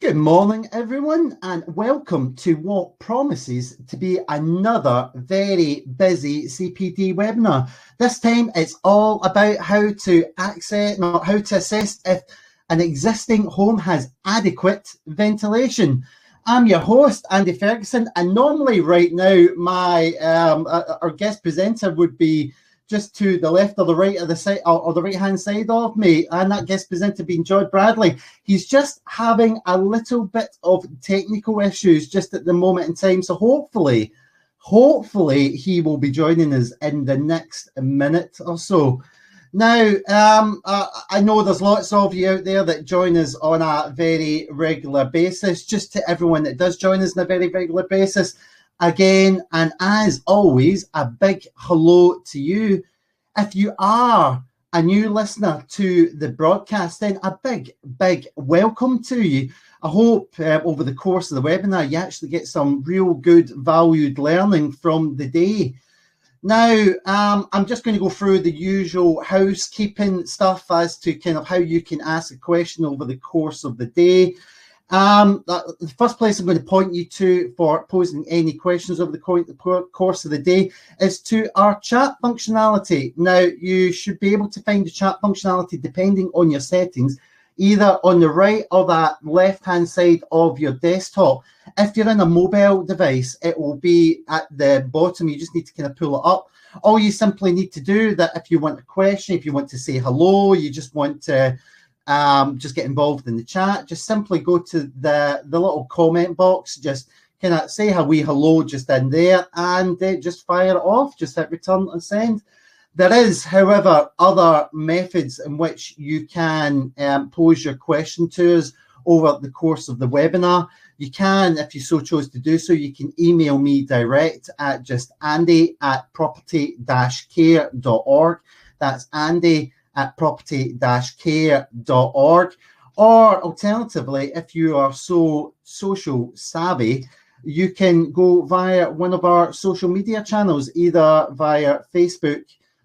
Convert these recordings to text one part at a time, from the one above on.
Good morning, everyone, and welcome to what promises to be another very busy CPD webinar. This time, it's all about how to assess if an existing home has adequate ventilation. I'm your host, Andy Ferguson, and normally right now, our guest presenter would be just to the left or the right of the side, or the right-hand side of me, and that guest presenter being John Bradley. He's just having a little bit of technical issues just at the moment in time, so hopefully he will be joining us in the next minute or so. Now, I know there's lots of you out there that join us on a very regular basis. Just to everyone that does join us on a very regular basis, again, and as always, a big hello to you. If you are a new listener to the broadcast, then a big welcome to you. I hope over the course of the webinar, you actually get some real good valued learning from the day. Now, I'm just going to go through the usual housekeeping stuff as to kind of how you can ask a question over the course of the day. The first place I'm going to point you to for posing any questions over the course of the day is to our chat functionality. Now, you should be able to find the chat functionality depending on your settings, either on the right or that left-hand side of your desktop. If you're in a mobile device, it will be at the bottom. You just need to kind of pull it up. All you simply need to do that if you want a question, if you want to say hello, you just want to just get involved in the chat, just simply go to the little comment box, just kind of say a wee hello just in there, and just fire it off, just hit return and send. There is, however, other methods in which you can pose your question to us over the course of the webinar. You can, if you so chose to do so, you can email me direct at just andy@property-care.org. That's andy@property-care.org. Or alternatively, if you are so social savvy, you can go via one of our social media channels, either via Facebook,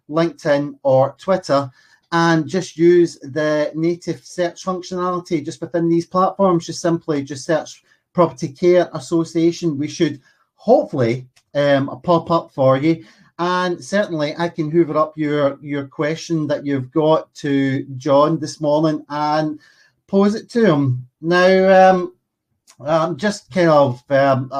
LinkedIn, or Twitter, and just use the native search functionality just within these platforms. Just simply search Property Care Association. We should hopefully pop up for you. And certainly I can hoover up your question that you've got to John this morning and pose it to him. Now, just kind of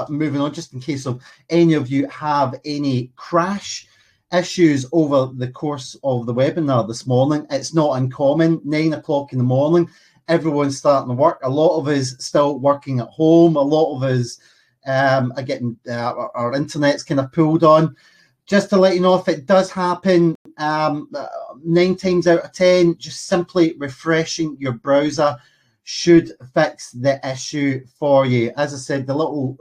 moving on, just in case of any of you have any crash issues over the course of the webinar this morning. It's not uncommon, 9 o'clock in the morning, everyone's starting to work. A lot of us still working at home. A lot of us are getting our internet's kind of pulled on. Just to let you know, if it does happen, 9 times out of 10, just simply refreshing your browser should fix the issue for you. As I said, the little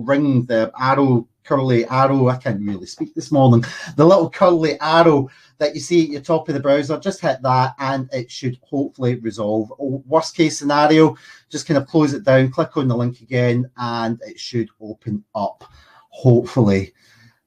ring, the arrow, curly arrow, I can't really speak this morning, the little curly arrow that you see at the top of the browser, just hit that and it should hopefully resolve. Worst case scenario, just kind of close it down, click on the link again, and it should open up, hopefully.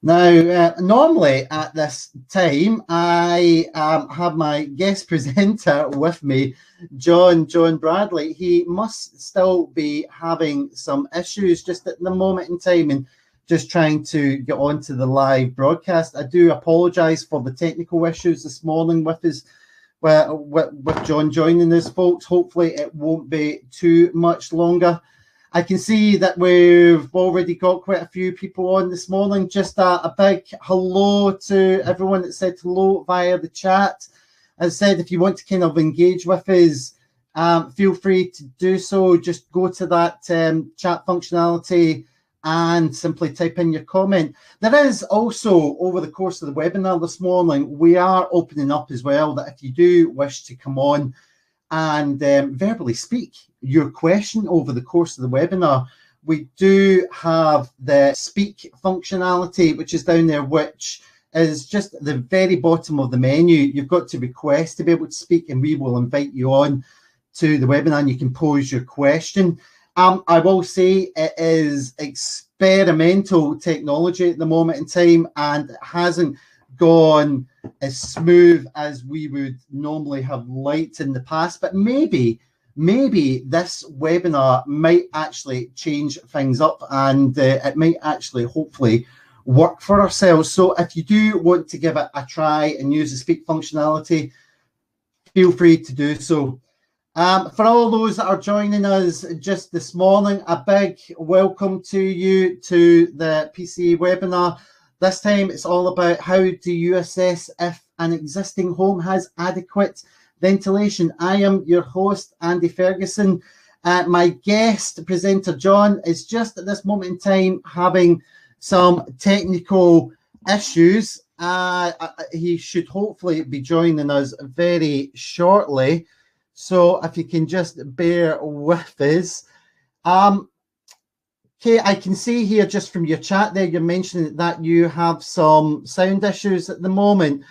Now, normally at this time, I have my guest presenter with me, John Bradley. He must still be having some issues just at the moment in time and just trying to get onto the live broadcast. I do apologise for the technical issues this morning with John joining us, folks. Hopefully it won't be too much longer. I can see that we've already got quite a few people on this morning. Just a big hello to everyone that said hello via the chat. As I said, if you want to kind of engage with us, feel free to do so. Just go to that chat functionality and simply type in your comment. There is also, over the course of the webinar this morning, we are opening up as well that if you do wish to come on and verbally speak your question over the course of the webinar, we do have the speak functionality, which is down there, which is just at the very bottom of the menu. You've got to request to be able to speak, and we will invite you on to the webinar and you can pose your question. I will say it is experimental technology at the moment in time, and it hasn't gone as smooth as we would normally have liked in the past, but maybe maybe this webinar might actually change things up, and it might actually hopefully work for ourselves. So if you do want to give it a try and use the speak functionality, feel free to do so. For all those that are joining us just this morning, a big welcome to you to the PC webinar. This time it's all about how do you assess if an existing home has adequate ventilation. I am your host, Andy Ferguson. My guest presenter, John, is just at this moment in time having some technical issues. He should hopefully be joining us very shortly. So if you can just bear with us. Okay, I can see here just from your chat there, you're mentioning that you have some sound issues at the moment.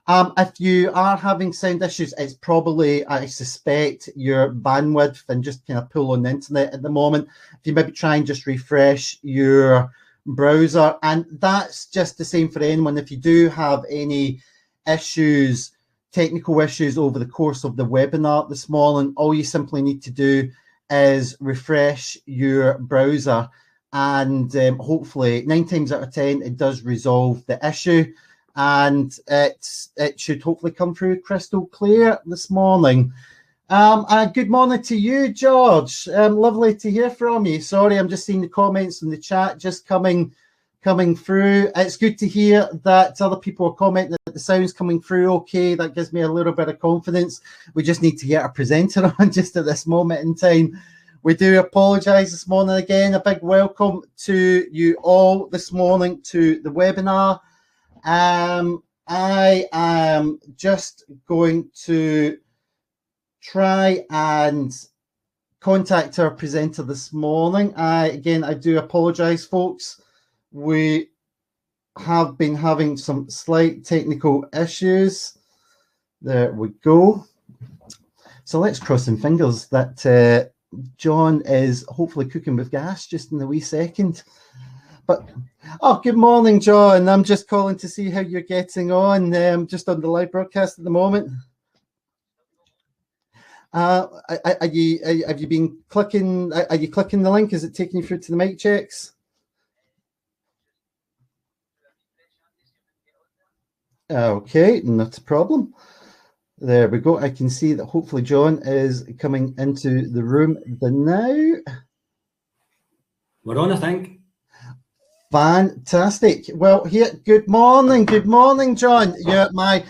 If you are having sound issues, it's probably, I suspect, your bandwidth and just kind of pull on the internet at the moment. If you maybe try and just refresh your browser, and that's just the same for anyone. If you do have any issues, technical issues over the course of the webinar this morning, all you simply need to do is refresh your browser, and hopefully 9 times out of 10 it does resolve the issue, and it should hopefully come through crystal clear this morning. Good morning to you, George. Lovely to hear from you. Sorry, I'm just seeing the comments in the chat just coming through. It's good to hear that other people are commenting that the sound's coming through okay. That gives me a little bit of confidence. We just need to get our presenter on just at this moment in time. We do apologise this morning again. A big welcome to you all this morning to the webinar. I am just going to try and contact our presenter this morning. I do apologise, folks. We have been having some slight technical issues. There we go. So let's cross some fingers that John is hopefully cooking with gas just in a wee second. But good morning, John. I'm just calling to see how you're getting on. Just on the live broadcast at the moment. Have you been clicking? Are you clicking the link? Is it taking you through to the mic checks? Okay, not a problem. There we go. I can see that hopefully John is coming into the room now. We're on, I think. Fantastic. Well, here. Good morning, John. Yeah, my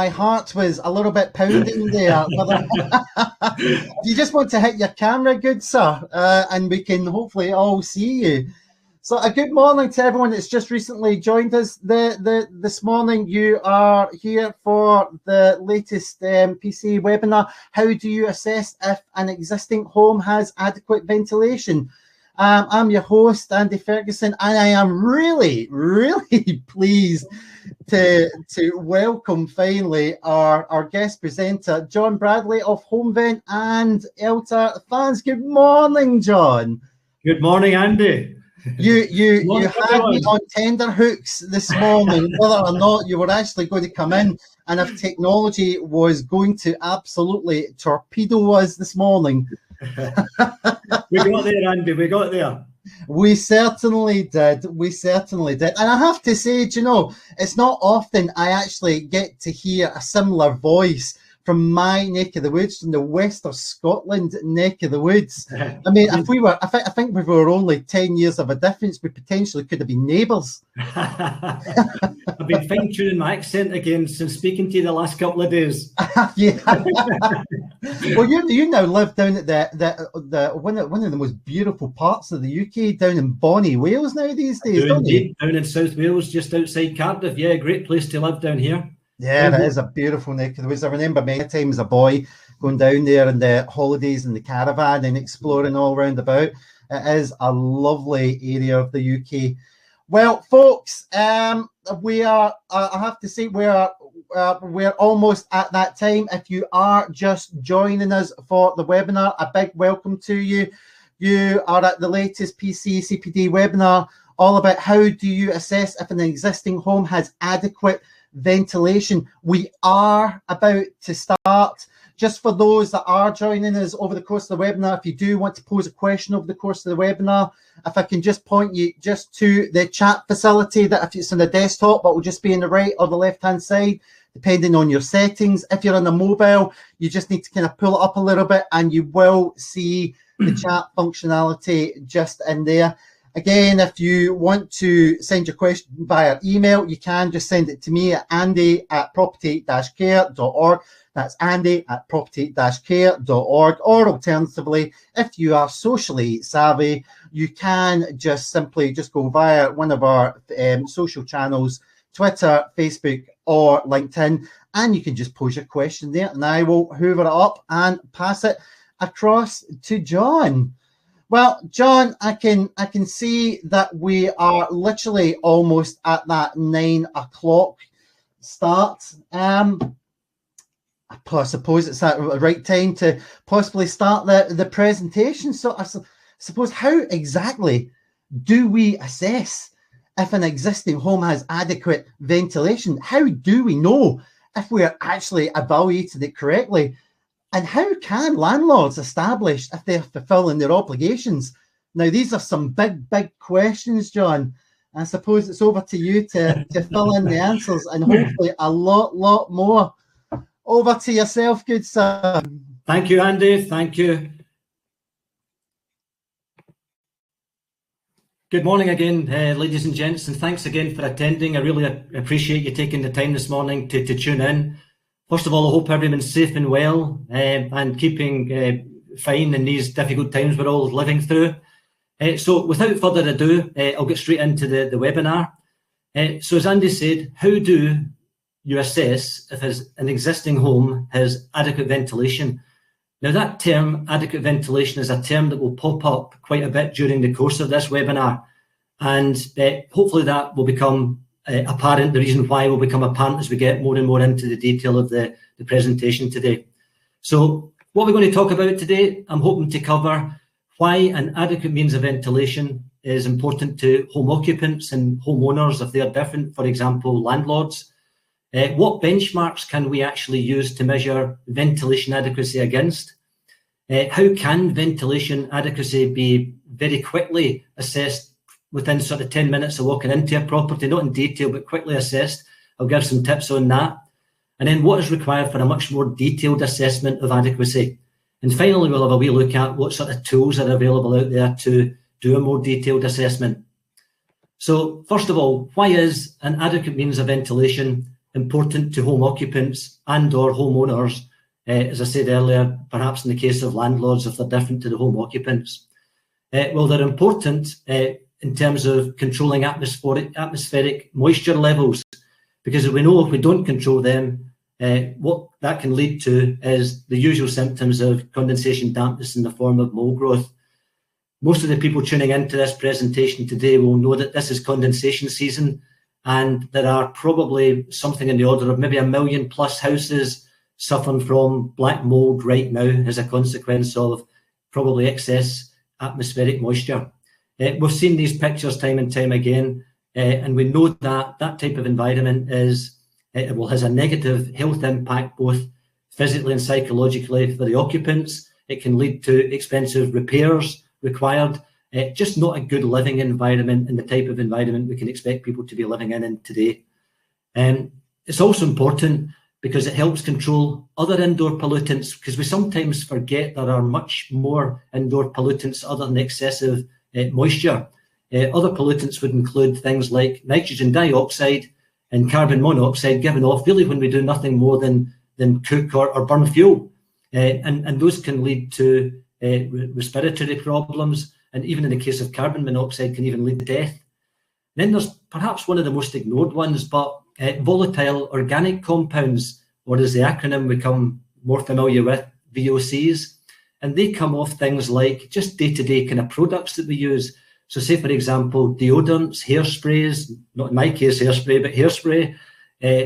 heart was a little bit pounding there. You just want to hit your camera, good sir, and we can hopefully all see you. So a good morning to everyone that's just recently joined us this morning. You are here for the latest PC webinar. How do you assess if an existing home has adequate ventilation? I'm your host, Andy Ferguson, and I am really, really pleased to welcome finally our guest presenter, John Bradley of HomeVent and Elta Fans. Good morning, John. Good morning, Andy. You had me on tender hooks this morning, whether or not you were actually going to come in, and if technology was going to absolutely torpedo us this morning. We got there, Andy. We got there. We certainly did. And I have to say, it's not often I actually get to hear a similar voice from my neck of the woods, from the west of Scotland neck of the woods. I mean, I think we were only 10 years of a difference, we potentially could have been neighbours. I've been fine-tuning my accent again since speaking to you the last couple of days. Yeah. Well, you now live down at the one of the most beautiful parts of the UK, down in Bonnie, Wales now these days, don't you? Down in South Wales, just outside Cardiff. Yeah, great place to live down here. Yeah, it is a beautiful neck of the woods. I remember many times as a boy going down there in the holidays in the caravan and exploring all round about. It is a lovely area of the UK. Well, folks, we are. I have to say we're almost at that time. If you are just joining us for the webinar, a big welcome to you. You are at the latest PC CPD webinar, all about how do you assess if an existing home has adequate ventilation. We are about to start. just for those that are joining us over the course of the webinar, if you do want to pose a question over the course of the webinar, if I can just point you just to the chat facility, that if it's on the desktop, it will just be on the right or the left-hand side, depending on your settings. If you're on a mobile, you just need to kind of pull it up a little bit and you will see the chat functionality just in there. Again, if you want to send your question via email, you can just send it to me at andy@property-care.org. That's andy@property-care.org. Or alternatively, if you are socially savvy, you can just simply go via one of our social channels, Twitter, Facebook, or LinkedIn, and you can just pose your question there, and I will hoover it up and pass it across to John. Well, John, I can see that we are literally almost at that 9 o'clock start. I suppose it's the right time to possibly start the presentation. So I suppose, how exactly do we assess if an existing home has adequate ventilation? How do we know if we are actually evaluating it correctly? And how can landlords establish if they're fulfilling their obligations? Now, these are some big questions, John. I suppose it's over to you to fill in the answers, and hopefully a lot more. Over to yourself, good sir. Thank you, Andy. Thank you. Good morning again, ladies and gents, and thanks again for attending. I really appreciate you taking the time this morning to tune in. First of all, I hope everyone's safe and well and keeping fine in these difficult times we're all living through. So without further ado, I'll get straight into the webinar. So as Andy said, how do you assess if an existing home has adequate ventilation? Now, that term, adequate ventilation, is a term that will pop up quite a bit during the course of this webinar. And hopefully that will become apparent. The reason why will become apparent as we get more and more into the detail of the presentation today. So what we're going to talk about today, I'm hoping to cover why an adequate means of ventilation is important to home occupants and homeowners if they are different, for example, landlords. What benchmarks can we actually use to measure ventilation adequacy against? How can ventilation adequacy be very quickly assessed within sort of 10 minutes of walking into a property, not in detail, but quickly assessed? I'll give some tips on that. And then what is required for a much more detailed assessment of adequacy? And finally, we'll have a wee look at what sort of tools are available out there to do a more detailed assessment. So first of all, why is an adequate means of ventilation important to home occupants and or homeowners? As I said earlier, perhaps in the case of landlords, if they're different to the home occupants. Well, they're important in terms of controlling atmospheric moisture levels, because we know if we don't control them, what that can lead to is the usual symptoms of condensation dampness in the form of mold growth. Most of the people tuning into this presentation today will know that this is condensation season, and there are probably something in the order of maybe 1 million plus houses suffering from black mold right now as a consequence of probably excess atmospheric moisture. We've seen these pictures time and time again, and we know that that type of environment has a negative health impact, both physically and psychologically for the occupants. It can lead to expensive repairs required, just not a good living environment and the type of environment we can expect people to be living in today. It's also important because it helps control other indoor pollutants, because we sometimes forget there are much more indoor pollutants other than excessive moisture. Other pollutants would include things like nitrogen dioxide and carbon monoxide given off really when we do nothing more than cook or burn fuel. And those can lead to respiratory problems, and even in the case of carbon monoxide can even lead to death. Then there's perhaps one of the most ignored ones, but volatile organic compounds, or as the acronym we become more familiar with, VOCs. And they come off things like just day-to-day kind of products that we use. So say, for example, deodorants, hairsprays, not in my case hairspray, but hairspray,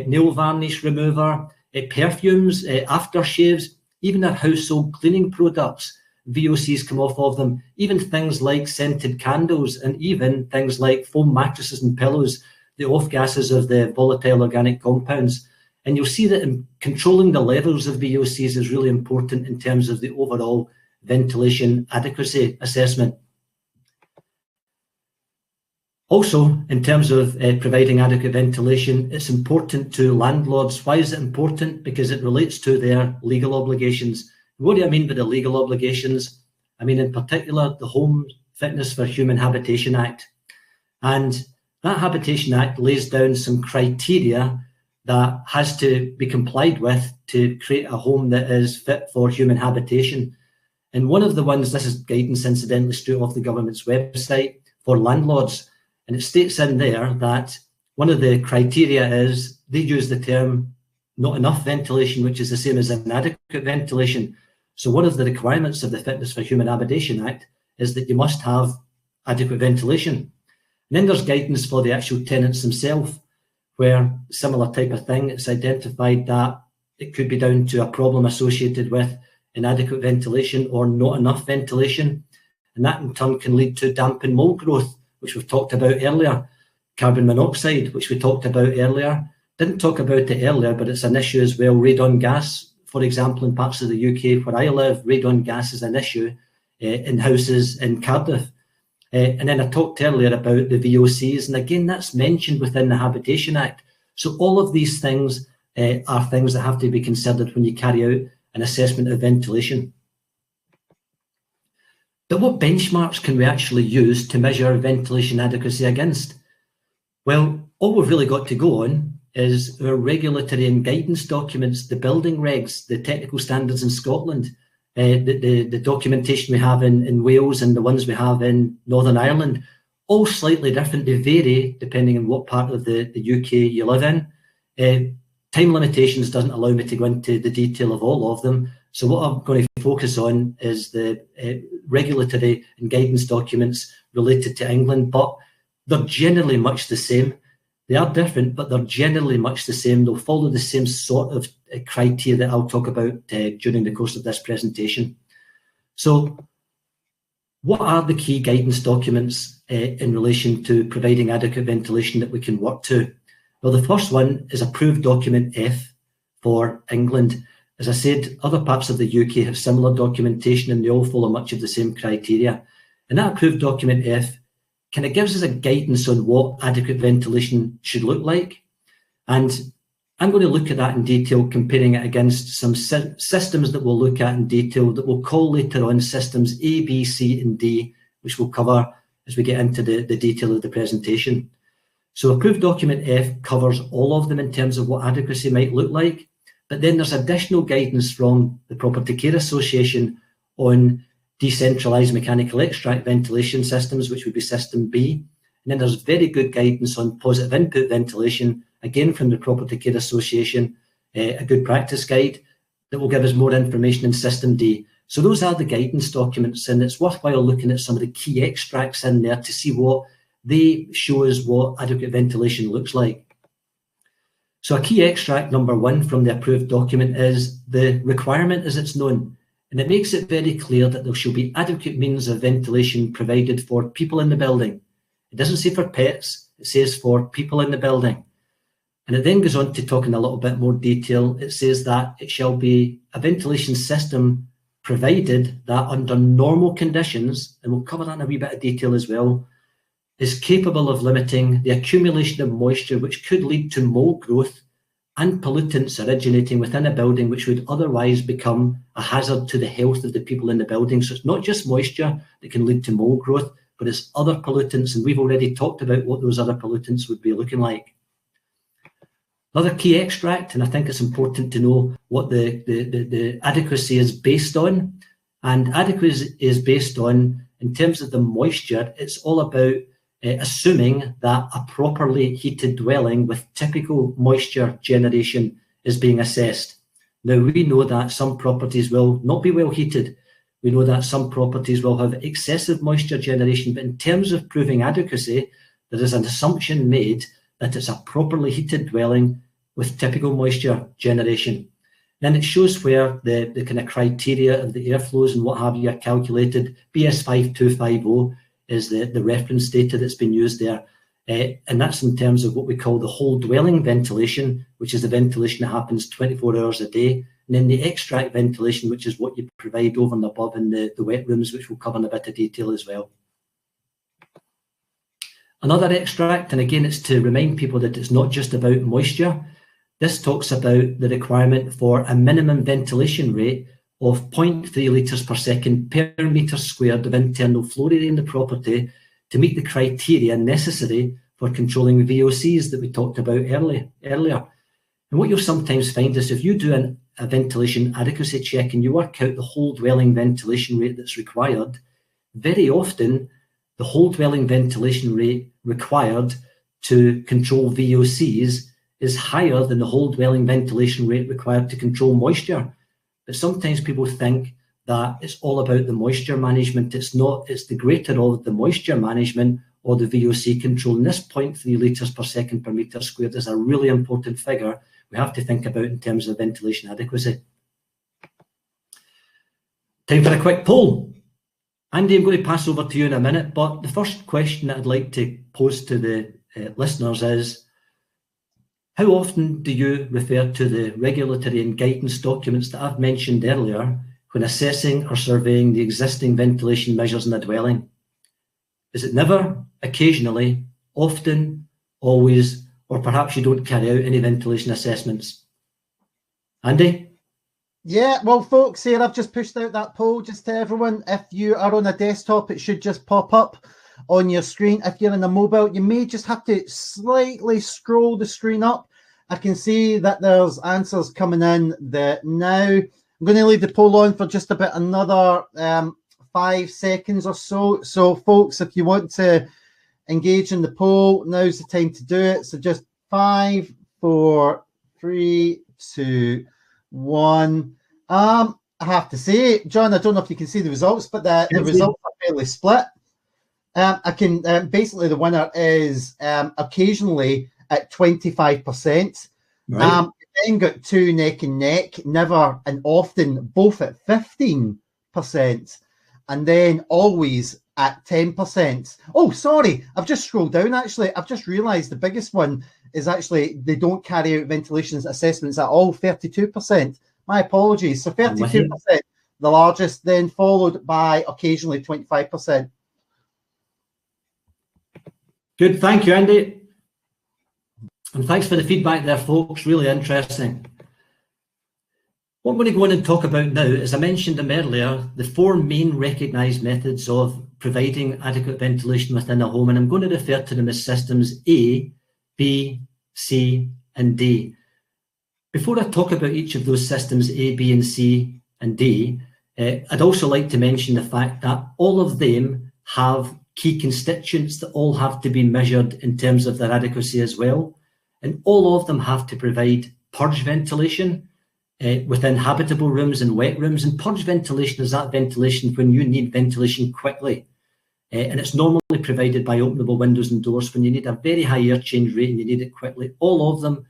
nail varnish remover, perfumes, aftershaves, even our household cleaning products. VOCs come off of them, even things like scented candles, and even things like foam mattresses and pillows, the off gases of the volatile organic compounds. And you'll see that in controlling the levels of VOCs is really important in terms of the overall ventilation adequacy assessment. Also, in terms of providing adequate ventilation, it's important to landlords. Why is it important? Because it relates to their legal obligations. What do I mean by the legal obligations? I mean, in particular, the Home Fitness for Human Habitation Act. And that Habitation Act lays down some criteria that has to be complied with to create a home that is fit for human habitation. And one of the ones, this is guidance incidentally straight off the government's website for landlords, and it states in there that one of the criteria is they use the term not enough ventilation, which is the same as inadequate ventilation. So one of the requirements of the Fitness for Human Habitation Act is that you must have adequate ventilation. And then there's guidance for the actual tenants themselves, where similar type of thing, it's identified that it could be down to a problem associated with inadequate ventilation or not enough ventilation. And that in turn can lead to damp and mold growth, which we've talked about earlier. Carbon monoxide, which we talked about earlier. Didn't talk about it earlier, but it's an issue as well. Radon gas, for example, in parts of the UK where I live, radon gas is an issue in houses in Cardiff. And then I talked earlier about the VOCs, and again, that's mentioned within the Habitation Act. So all of these things are things that have to be considered when you carry out an assessment of ventilation. But what benchmarks can we actually use to measure ventilation adequacy against? Well, all we've really got to go on is our regulatory and guidance documents, the building regs, the technical standards in Scotland, the documentation we have in Wales and the ones we have in Northern Ireland, all slightly different. They vary depending on what part of the UK you live in. Time limitations doesn't allow me to go into the detail of all of them. So what I'm going to focus on is the regulatory and guidance documents related to England, but they're generally much the same. They are different, but they're generally much the same. They'll follow the same sort of criteria that I'll talk about during the course of this presentation. So what are the key guidance documents in relation to providing adequate ventilation that we can work to? Well, the first one is Approved Document F for England. As I said, other parts of the UK have similar documentation and they all follow much of the same criteria. And that Approved Document F kind of gives us a guidance on what adequate ventilation should look like. And I'm going to look at that in detail, comparing it against some systems that we'll look at in detail that we'll call later on systems A, B, C, and D, which we'll cover as we get into the detail of the presentation. So Approved Document F covers all of them in terms of what adequacy might look like. But then there's additional guidance from the Property Care Association on decentralized mechanical extract ventilation systems, which would be System B. And then there's very good guidance on positive input ventilation, again from the Property Care Association, a good practice guide that will give us more information in System D. So those are the guidance documents, and it's worthwhile looking at some of the key extracts in there to see what they show us what adequate ventilation looks like. So a key extract number one from the approved document is the requirement as it's known. And it makes it very clear that there shall be adequate means of ventilation provided for people in the building. It doesn't say for pets, it says for people in the building. And it then goes on to talk in a little bit more detail. It says that it shall be a ventilation system provided that under normal conditions, and we'll cover that in a wee bit of detail as well, is capable of limiting the accumulation of moisture which could lead to mold growth and pollutants originating within a building which would otherwise become a hazard to the health of the people in the building. So it's not just moisture that can lead to mold growth, but it's other pollutants, and we've already talked about what those other pollutants would be looking like. Another key extract, and I think it's important to know what the adequacy is based on. And adequacy is based on, in terms of the moisture, it's all about assuming that a properly heated dwelling with typical moisture generation is being assessed. Now, we know that some properties will not be well heated. We know that some properties will have excessive moisture generation, but in terms of proving adequacy, there is an assumption made that it's a properly heated dwelling with typical moisture generation. Then it shows where the kind of criteria of the airflows and what have you are calculated. BS 5250 is the reference data that's been used there. and that's in terms of what we call the whole dwelling ventilation, which is the ventilation that happens 24 hours a day, and then the extract ventilation, which is what you provide over and above in the wet rooms, which we'll cover in a bit of detail as well. Another extract, and again, it's to remind people that it's not just about moisture. This talks about the requirement for a minimum ventilation rate of 0.3 litres per second per metre squared of internal floor area in the property to meet the criteria necessary for controlling VOCs that we talked about earlier. And what you'll sometimes find is if you do a ventilation adequacy check and you work out the whole dwelling ventilation rate that's required, very often the whole dwelling ventilation rate required to control VOCs is higher than the whole dwelling ventilation rate required to control moisture. But sometimes people think that it's all about the moisture management. It's not, it's the greater of the moisture management or the VOC control. And this 0.3 litres per second per metre squared is a really important figure we have to think about in terms of ventilation adequacy. Time for a quick poll. Andy, I'm going to pass over to you in a minute, but the first question that I'd like to pose to the listeners is, how often do you refer to the regulatory and guidance documents that I've mentioned earlier when assessing or surveying the existing ventilation measures in a dwelling? Is it never, occasionally, often, always, or perhaps you don't carry out any ventilation assessments? Andy? Yeah, well, folks, here I've just pushed out that poll just to everyone. If you are on a desktop, it should just pop up on your screen. If you're on a mobile, you may just have to slightly scroll the screen up. I can see that there's answers coming in there now. I'm going to leave the poll on for just about another 5 seconds or so. So, folks, if you want to engage in the poll, now's the time to do it. So just 5, 4, 3, 2, 1. I have to say, John, I don't know if you can see the results, but the results are fairly split. I can basically the winner is occasionally at 25%. Right. Then got 2 neck and neck, never and often both at 15%, and then always at 10%. Oh, sorry, I've just scrolled down. Actually, I've just realised the biggest one is actually they don't carry out ventilation assessments at all, 32%. My apologies. So 32%, the largest, then followed by occasionally 25%. Good, thank you, Andy. And thanks for the feedback there, folks. Really interesting. What I'm going to go on and talk about now, as I mentioned them earlier, the 4 main recognised methods of providing adequate ventilation within a home, and I'm going to refer to them as systems A, B, C, and D. Before I talk about each of those systems A, B, and C, and D, I'd also like to mention the fact that all of them have key constituents that all have to be measured in terms of their adequacy as well. And all of them have to provide purge ventilation within habitable rooms and wet rooms. And purge ventilation is that ventilation when you need ventilation quickly. And it's normally provided by openable windows and doors when you need a very high air change rate and you need it quickly. All of them,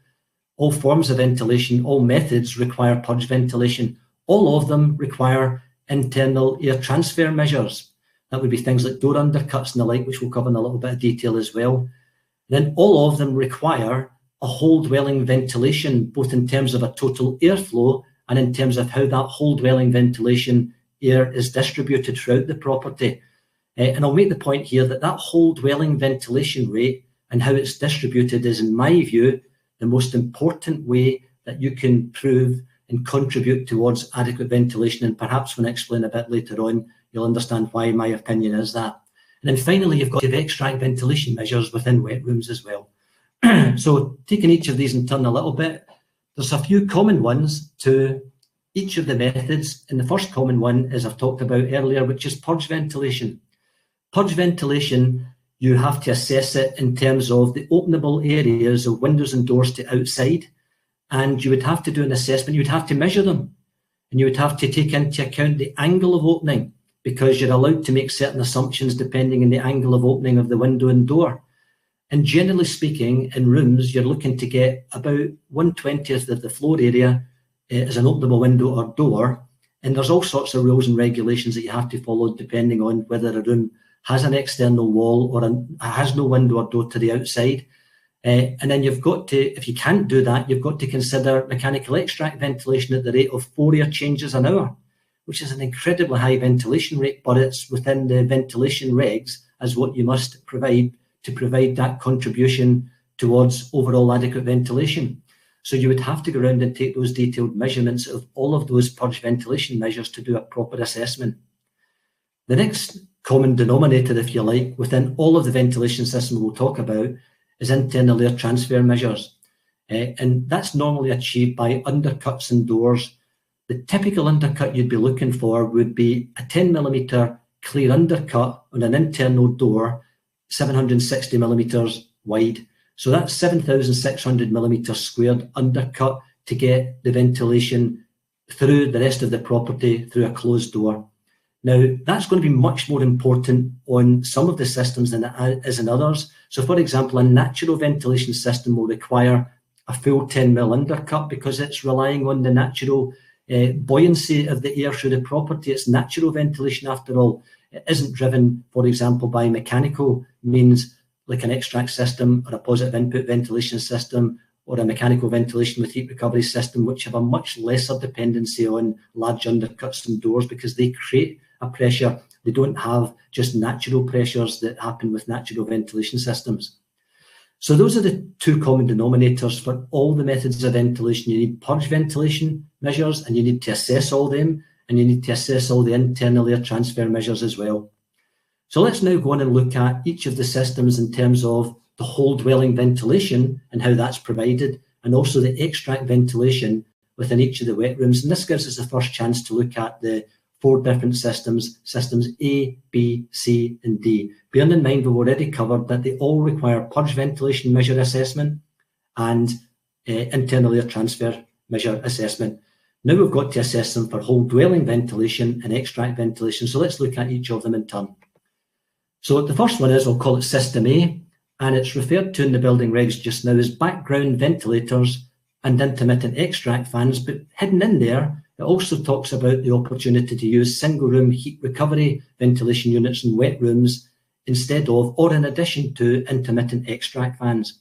all forms of ventilation, all methods require purge ventilation. All of them require internal air transfer measures. That would be things like door undercuts and the like, which we'll cover in a little bit of detail as well. Then all of them require a whole dwelling ventilation, both in terms of a total airflow and in terms of how that whole dwelling ventilation air is distributed throughout the property. And I'll make the point here that that whole dwelling ventilation rate and how it's distributed is, in my view, the most important way that you can prove and contribute towards adequate ventilation. And perhaps when I explain a bit later on, you'll understand why my opinion is that. And then finally, you've got to have extract ventilation measures within wet rooms as well. So taking each of these in turn a little bit, there's a few common ones to each of the methods. And the first common one, as I've talked about earlier, which is purge ventilation. Purge ventilation, you have to assess it in terms of the openable areas of windows and doors to outside. And you would have to do an assessment. You would have to measure them. And you would have to take into account the angle of opening, because you're allowed to make certain assumptions depending on the angle of opening of the window and door. And generally speaking, in rooms, you're looking to get about 1/20th of the floor area as an openable window or door. And there's all sorts of rules and regulations that you have to follow depending on whether a room has an external wall or has no window or door to the outside. And then you've got to, if you can't do that, you've got to consider mechanical extract ventilation at the rate of 4 air changes an hour, which is an incredibly high ventilation rate, but it's within the ventilation regs as what you must provide to provide that contribution towards overall adequate ventilation. So you would have to go around and take those detailed measurements of all of those purge ventilation measures to do a proper assessment. The next common denominator, if you like, within all of the ventilation systems we'll talk about is internal air transfer measures. And that's normally achieved by undercuts and doors. The typical undercut you'd be looking for would be a 10mm clear undercut on an internal door, 760mm wide. So that's 7,600mm squared undercut to get the ventilation through the rest of the property through a closed door. Now, that's going to be much more important on some of the systems than it is in others. So, for example, a natural ventilation system will require a full 10mm undercut because it's relying on the natural buoyancy of the air through the property. It's natural ventilation after all. It isn't driven, for example, by mechanical means like an extract system or a positive input ventilation system or a mechanical ventilation with heat recovery system, which have a much lesser dependency on large undercuts and doors because they create a pressure. They don't have just natural pressures that happen with natural ventilation systems. So those are the two common denominators for all the methods of ventilation. You need purge ventilation measures and you need to assess all them, and you need to assess all the internal air transfer measures as well. So let's now go on and look at each of the systems in terms of the whole dwelling ventilation and how that's provided, and also the extract ventilation within each of the wet rooms. And this gives us the first chance to look at the 4 different systems, systems A, B, C, and D. Bearing in mind we've already covered that they all require purge ventilation measure assessment and internal air transfer measure assessment. Now we've got to assess them for whole dwelling ventilation and extract ventilation. So let's look at each of them in turn. So the first one is, I'll call it System A, and it's referred to in the building regs just now as background ventilators and intermittent extract fans, but hidden in there, it also talks about the opportunity to use single room heat recovery ventilation units in wet rooms instead of or in addition to intermittent extract fans.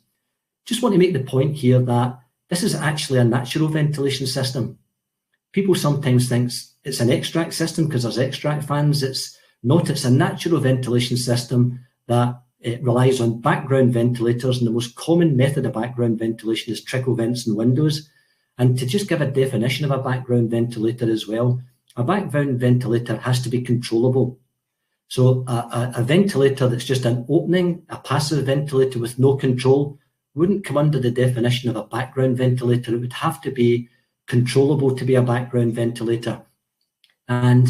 Just want to make the point here that this is actually a natural ventilation system. People sometimes think it's an extract system because there's extract fans. It's not, it's a natural ventilation system that relies on background ventilators, and the most common method of background ventilation is trickle vents and windows. And to just give a definition of a background ventilator as well, a background ventilator has to be controllable. So a ventilator that's just an opening, a passive ventilator with no control, wouldn't come under the definition of a background ventilator. It would have to be controllable to be a background ventilator. And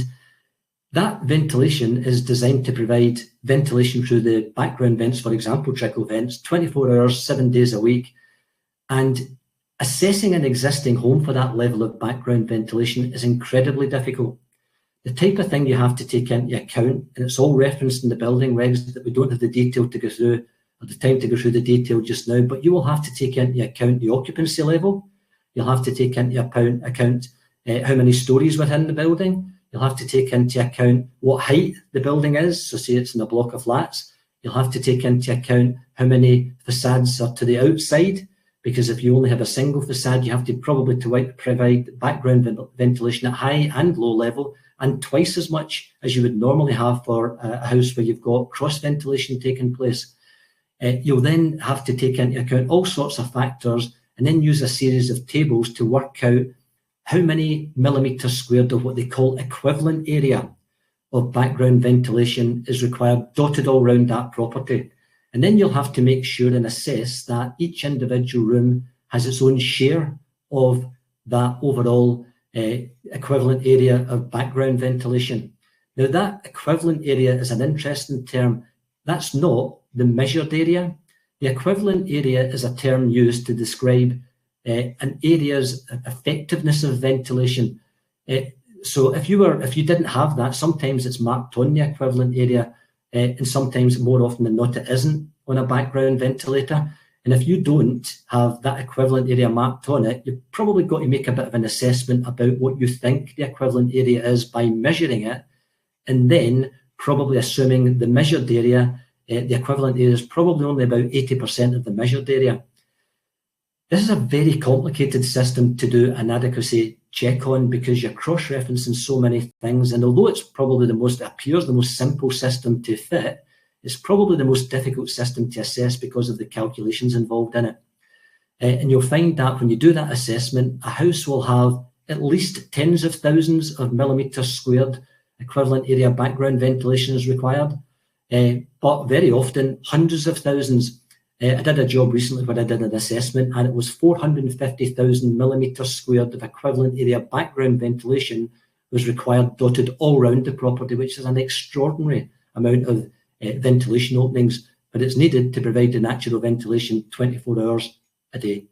that ventilation is designed to provide ventilation through the background vents, for example, trickle vents, 24 hours, 7 days a week. And assessing an existing home for that level of background ventilation is incredibly difficult. The type of thing you have to take into account, and it's all referenced in the building regs that we don't have the detail to go through, or the time to go through the detail just now, but you will have to take into account the occupancy level. You'll have to take into account how many stories within the building. You'll have to take into account what height the building is. So say it's in a block of flats. You'll have to take into account how many facades are to the outside, because if you only have a single facade, you have to probably provide background ventilation at high and low level, and twice as much as you would normally have for a house where you've got cross ventilation taking place. You'll then have to take into account all sorts of factors and then use a series of tables to work out how many millimetres squared of what they call equivalent area of background ventilation is required dotted all around that property. And then you'll have to make sure and assess that each individual room has its own share of that overall equivalent area of background ventilation. Now, that equivalent area is an interesting term. That's not the measured area. The equivalent area is a term used to describe an area's effectiveness of ventilation. So if you didn't have that, sometimes it's marked on the equivalent area, and sometimes more often than not it isn't on a background ventilator. And if you don't have that equivalent area marked on it, you've probably got to make a bit of an assessment about what you think the equivalent area is by measuring it, and then probably assuming the measured area, the equivalent area is probably only about 80% of the measured area. This is a very complicated system to do an adequacy check on because you're cross-referencing so many things, and although it's probably appears the most simple system to fit, it's probably the most difficult system to assess because of the calculations involved in it. And you'll find that when you do that assessment, a house will have at least tens of thousands of millimetres squared equivalent area background ventilation is required, but very often hundreds of thousands. I did a job recently where I did an assessment, and it was 450,000 millimetres squared of equivalent area background ventilation was required dotted all around the property, which is an extraordinary amount of ventilation openings, but it's needed to provide the natural ventilation 24 hours a day.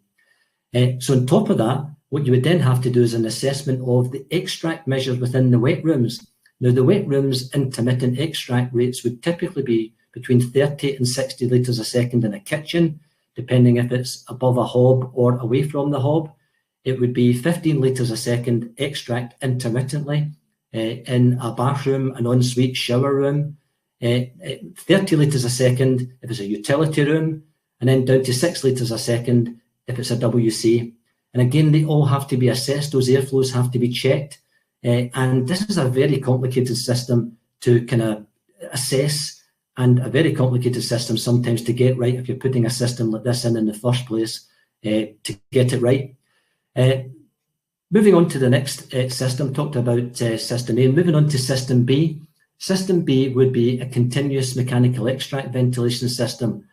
So on top of that, what you would then have to do is an assessment of the extract measures within the wet rooms. Now, the wet rooms intermittent extract rates would typically be between 30 and 60 litres a second in a kitchen, depending if it's above a hob or away from the hob. It would be 15 litres a second extract intermittently in a bathroom, an ensuite shower room, 30 litres a second if it's a utility room, and then down to 6 litres a second if it's a WC. And again, they all have to be assessed. Those airflows have to be checked. And this is a very complicated system to kind of assess, and a very complicated system sometimes to get right if you're putting a system like this in the first place to get it right. Moving on to the next system, talked about system A. Moving on to system B. System B would be a continuous mechanical extract ventilation system.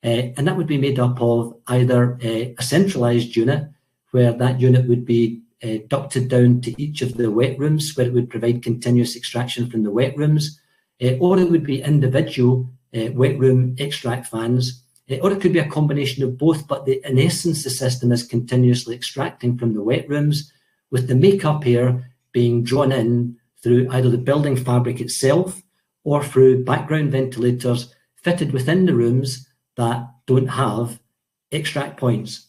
And that would be made up of either a centralized unit, where that unit would be ducted down to each of the wet rooms, where it would provide continuous extraction from the wet rooms, or it would be individual wet room extract fans, or it could be a combination of both, but in essence, the system is continuously extracting from the wet rooms, with the make-up air being drawn in through either the building fabric itself or through background ventilators fitted within the rooms that don't have extract points.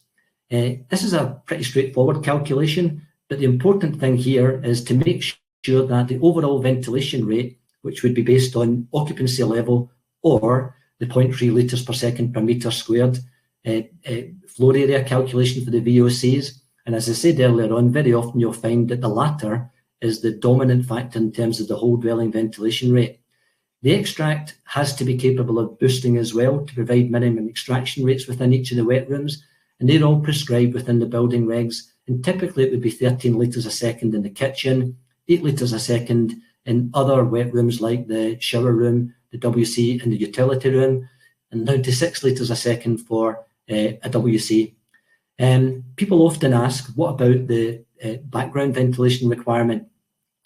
This is a pretty straightforward calculation, but the important thing here is to make sure that the overall ventilation rate, which would be based on occupancy level or the 0.3 litres per second per metre squared floor area calculation for the VOCs. And as I said earlier on, very often you'll find that the latter is the dominant factor in terms of the whole dwelling ventilation rate. The extract has to be capable of boosting as well to provide minimum extraction rates within each of the wet rooms, and they're all prescribed within the building regs. And typically it would be 13 litres a second in the kitchen, 8 litres a second in other wet rooms like the shower room, the WC and the utility room, and down to 6 litres a second for a WC. People often ask, what about the background ventilation requirement?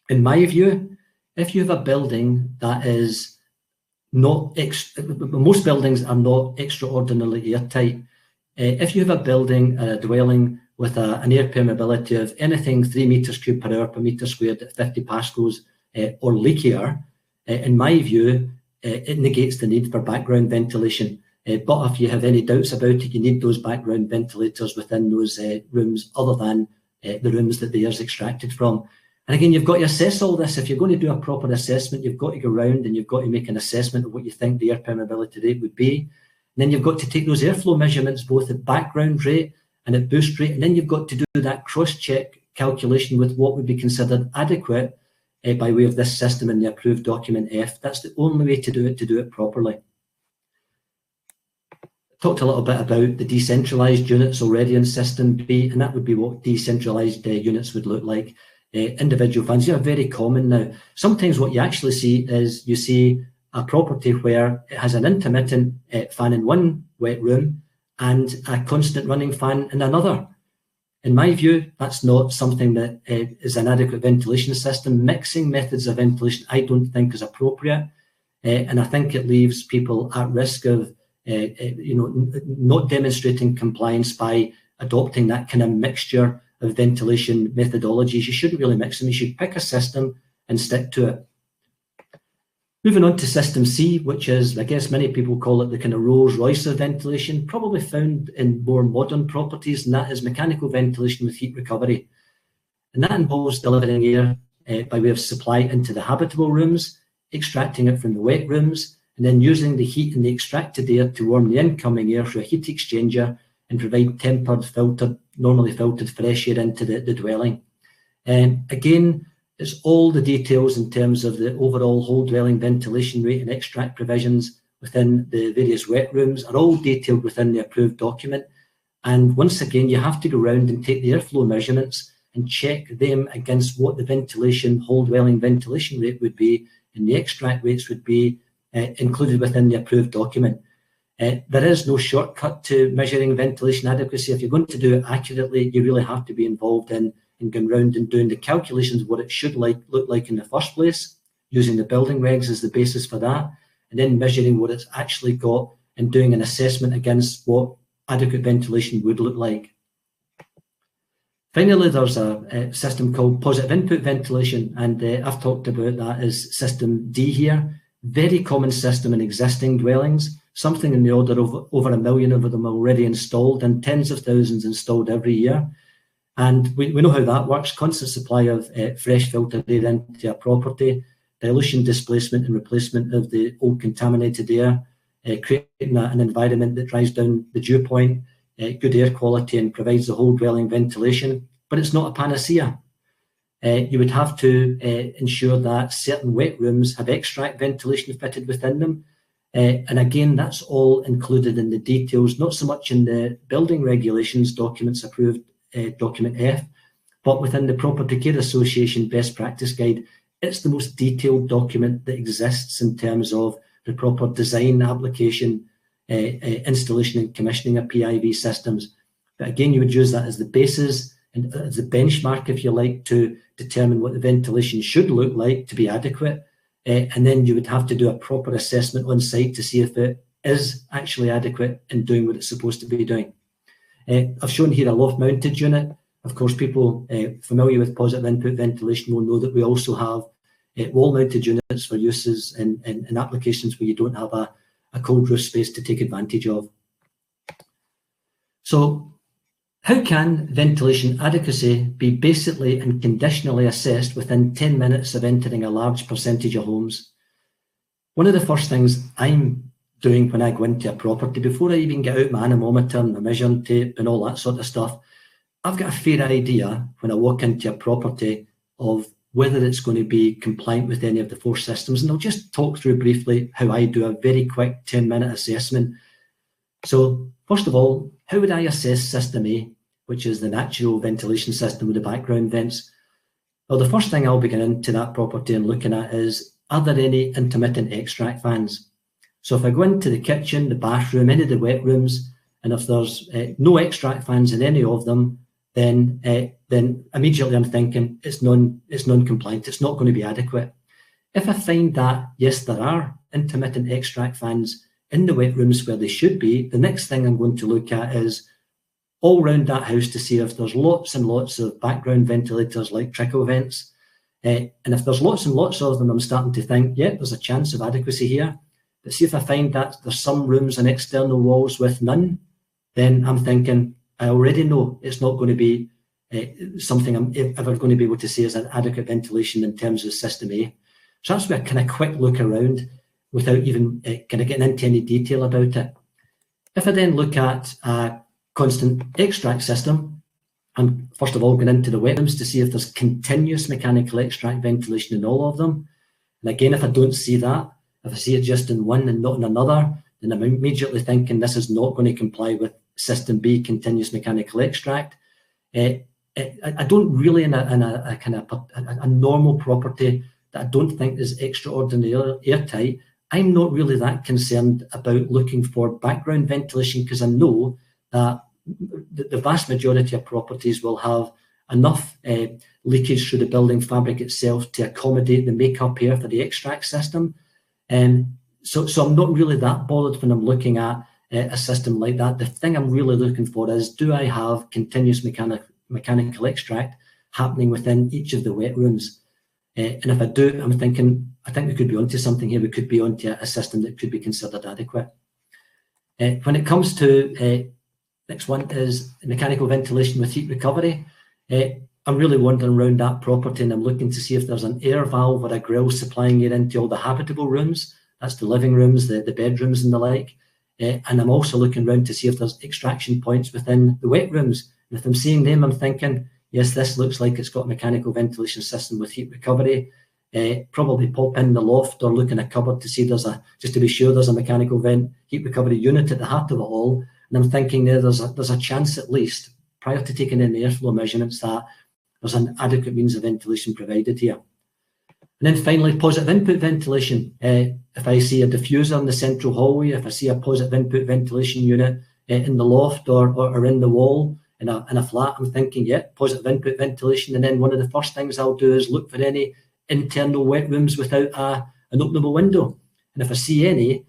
In my view, if you have a building that is not, most buildings are not extraordinarily airtight. If you have a building, a dwelling with an air permeability of anything 3 metres cubed per hour per metre squared at 50 pascals or leakier, in my view, it negates the need for background ventilation. But if you have any doubts about it, you need those background ventilators within those rooms other than the rooms that the air is extracted from. And again, you've got to assess all this. If you're going to do a proper assessment, you've got to go around and you've got to make an assessment of what you think the air permeability rate would be. And then you've got to take those airflow measurements, both at background rate and at boost rate. And then you've got to do that cross-check calculation with what would be considered adequate by way of this system in the approved document F. That's the only way to do it properly. Talked a little bit about the decentralized units already in system B, and that would be what decentralized units would look like. Individual fans, these are very common now. Sometimes what you actually see is you see a property where it has an intermittent fan in one wet room and a constant running fan in another. In my view, that's not something that is an adequate ventilation system. Mixing methods of ventilation, I don't think is appropriate, and I think it leaves people at risk of not demonstrating compliance by adopting that kind of mixture of ventilation methodologies. You shouldn't really mix them. You should pick a system and stick to it. Moving on to system C, which is, I guess many people call it the kind of Rolls Royce of ventilation, probably found in more modern properties, and that is mechanical ventilation with heat recovery. And that involves delivering air by way of supply into the habitable rooms, extracting it from the wet rooms, and then using the heat in the extracted air to warm the incoming air through a heat exchanger and provide tempered, filtered, normally filtered fresh air into the dwelling. Again, it's all the details in terms of the overall whole dwelling ventilation rate and extract provisions within the various wet rooms are all detailed within the approved document. And once again, you have to go around and take the airflow measurements and check them against what the ventilation, whole dwelling ventilation rate would be, and the extract rates would be included within the approved document. There is no shortcut to measuring ventilation adequacy. If you're going to do it accurately, you really have to be involved in going around and doing the calculations of what it should look like in the first place, using the building regs as the basis for that, and then measuring what it's actually got and doing an assessment against what adequate ventilation would look like. Finally, there's a system called positive input ventilation, and I've talked about that as system D here. Very common system in existing dwellings, something in the order of over 1 million of them already installed and tens of thousands installed every year. And we know how that works. Constant supply of fresh filtered air into a property, dilution, displacement and replacement of the old contaminated air, creating an environment that drives down the dew point, good air quality and provides the whole dwelling ventilation. But it's not a panacea. You would have to ensure that certain wet rooms have extract ventilation fitted within them. And again, that's all included in the details, not so much in the building regulations documents approved, document F, but within the Property Care Association Best Practice Guide. It's the most detailed document that exists in terms of the proper design, application, installation and commissioning of PIV systems. But again, you would use that as the basis and as a benchmark, if you like, to determine what the ventilation should look like to be adequate. And then you would have to do a proper assessment on site to see if it is actually adequate in doing what it's supposed to be doing. I've shown here a loft-mounted unit. Of course, people familiar with positive input ventilation will know that we also have wall-mounted units for uses in applications where you don't have a cold roof space to take advantage of. So how can ventilation adequacy be basically and conditionally assessed within 10 minutes of entering a large percentage of homes? One of the first things I'm doing when I go into a property, before I even get out my anemometer and my measuring tape and all that sort of stuff, I've got a fair idea when I walk into a property of whether it's going to be compliant with any of the 4 systems. And I'll just talk through briefly how I do a very quick 10-minute assessment. So first of all, how would I assess system A, which is the natural ventilation system with the background vents? Well, the first thing I'll be getting into that property and looking at is, are there any intermittent extract fans? So if I go into the kitchen, the bathroom, any of the wet rooms, and if there's no extract fans in any of them, then immediately I'm thinking it's non-compliant, it's not going to be adequate. If I find that, yes, there are intermittent extract fans in the wet rooms where they should be, the next thing I'm going to look at is all around that house to see if there's lots and lots of background ventilators like trickle vents. And if there's lots and lots of them, I'm starting to think, yeah, there's a chance of adequacy here. But see if I find that there's some rooms and external walls with none, then I'm thinking, I already know it's not going to be something I'm ever going to be able to say is an adequate ventilation in terms of system A. So that's where a kind of quick look around without even kind of getting into any detail about it. If I then look at a constant extract system, I'm first of all going into the wet rooms to see if there's continuous mechanical extract ventilation in all of them. And again, if I don't see that, if I see it just in one and not in another, then I'm immediately thinking this is not going to comply with system B, continuous mechanical extract. I don't really in a kind of a normal property that I don't think is extraordinarily airtight. I'm not really that concerned about looking for background ventilation because I know that the vast majority of properties will have enough leakage through the building fabric itself to accommodate the make-up air for the extract system. So I'm not really that bothered when I'm looking at a system like that. The thing I'm really looking for is, do I have continuous mechanical extract happening within each of the wet rooms? And if I do, I'm thinking, I think we could be onto something here. We could be onto a system that could be considered adequate. When it comes to, next one is mechanical ventilation with heat recovery. I'm really wandering around that property and I'm looking to see if there's an air valve or a grill supplying air into all the habitable rooms. That's the living rooms, the bedrooms and the like. And I'm also looking around to see if there's extraction points within the wet rooms. And if I'm seeing them, I'm thinking, yes, this looks like it's got a mechanical ventilation system with heat recovery. Probably pop in the loft or look in a cupboard to see just to be sure there's a mechanical vent heat recovery unit at the heart of it all. And I'm thinking there's a chance at least, prior to taking in the airflow measurements, that there's an adequate means of ventilation provided here. And then finally, positive input ventilation. If I see a diffuser in the central hallway, if I see a positive input ventilation unit in the loft or in the wall in a flat, I'm thinking, yeah, positive input ventilation. And then one of the first things I'll do is look for any internal wet rooms without an openable window. And if I see any,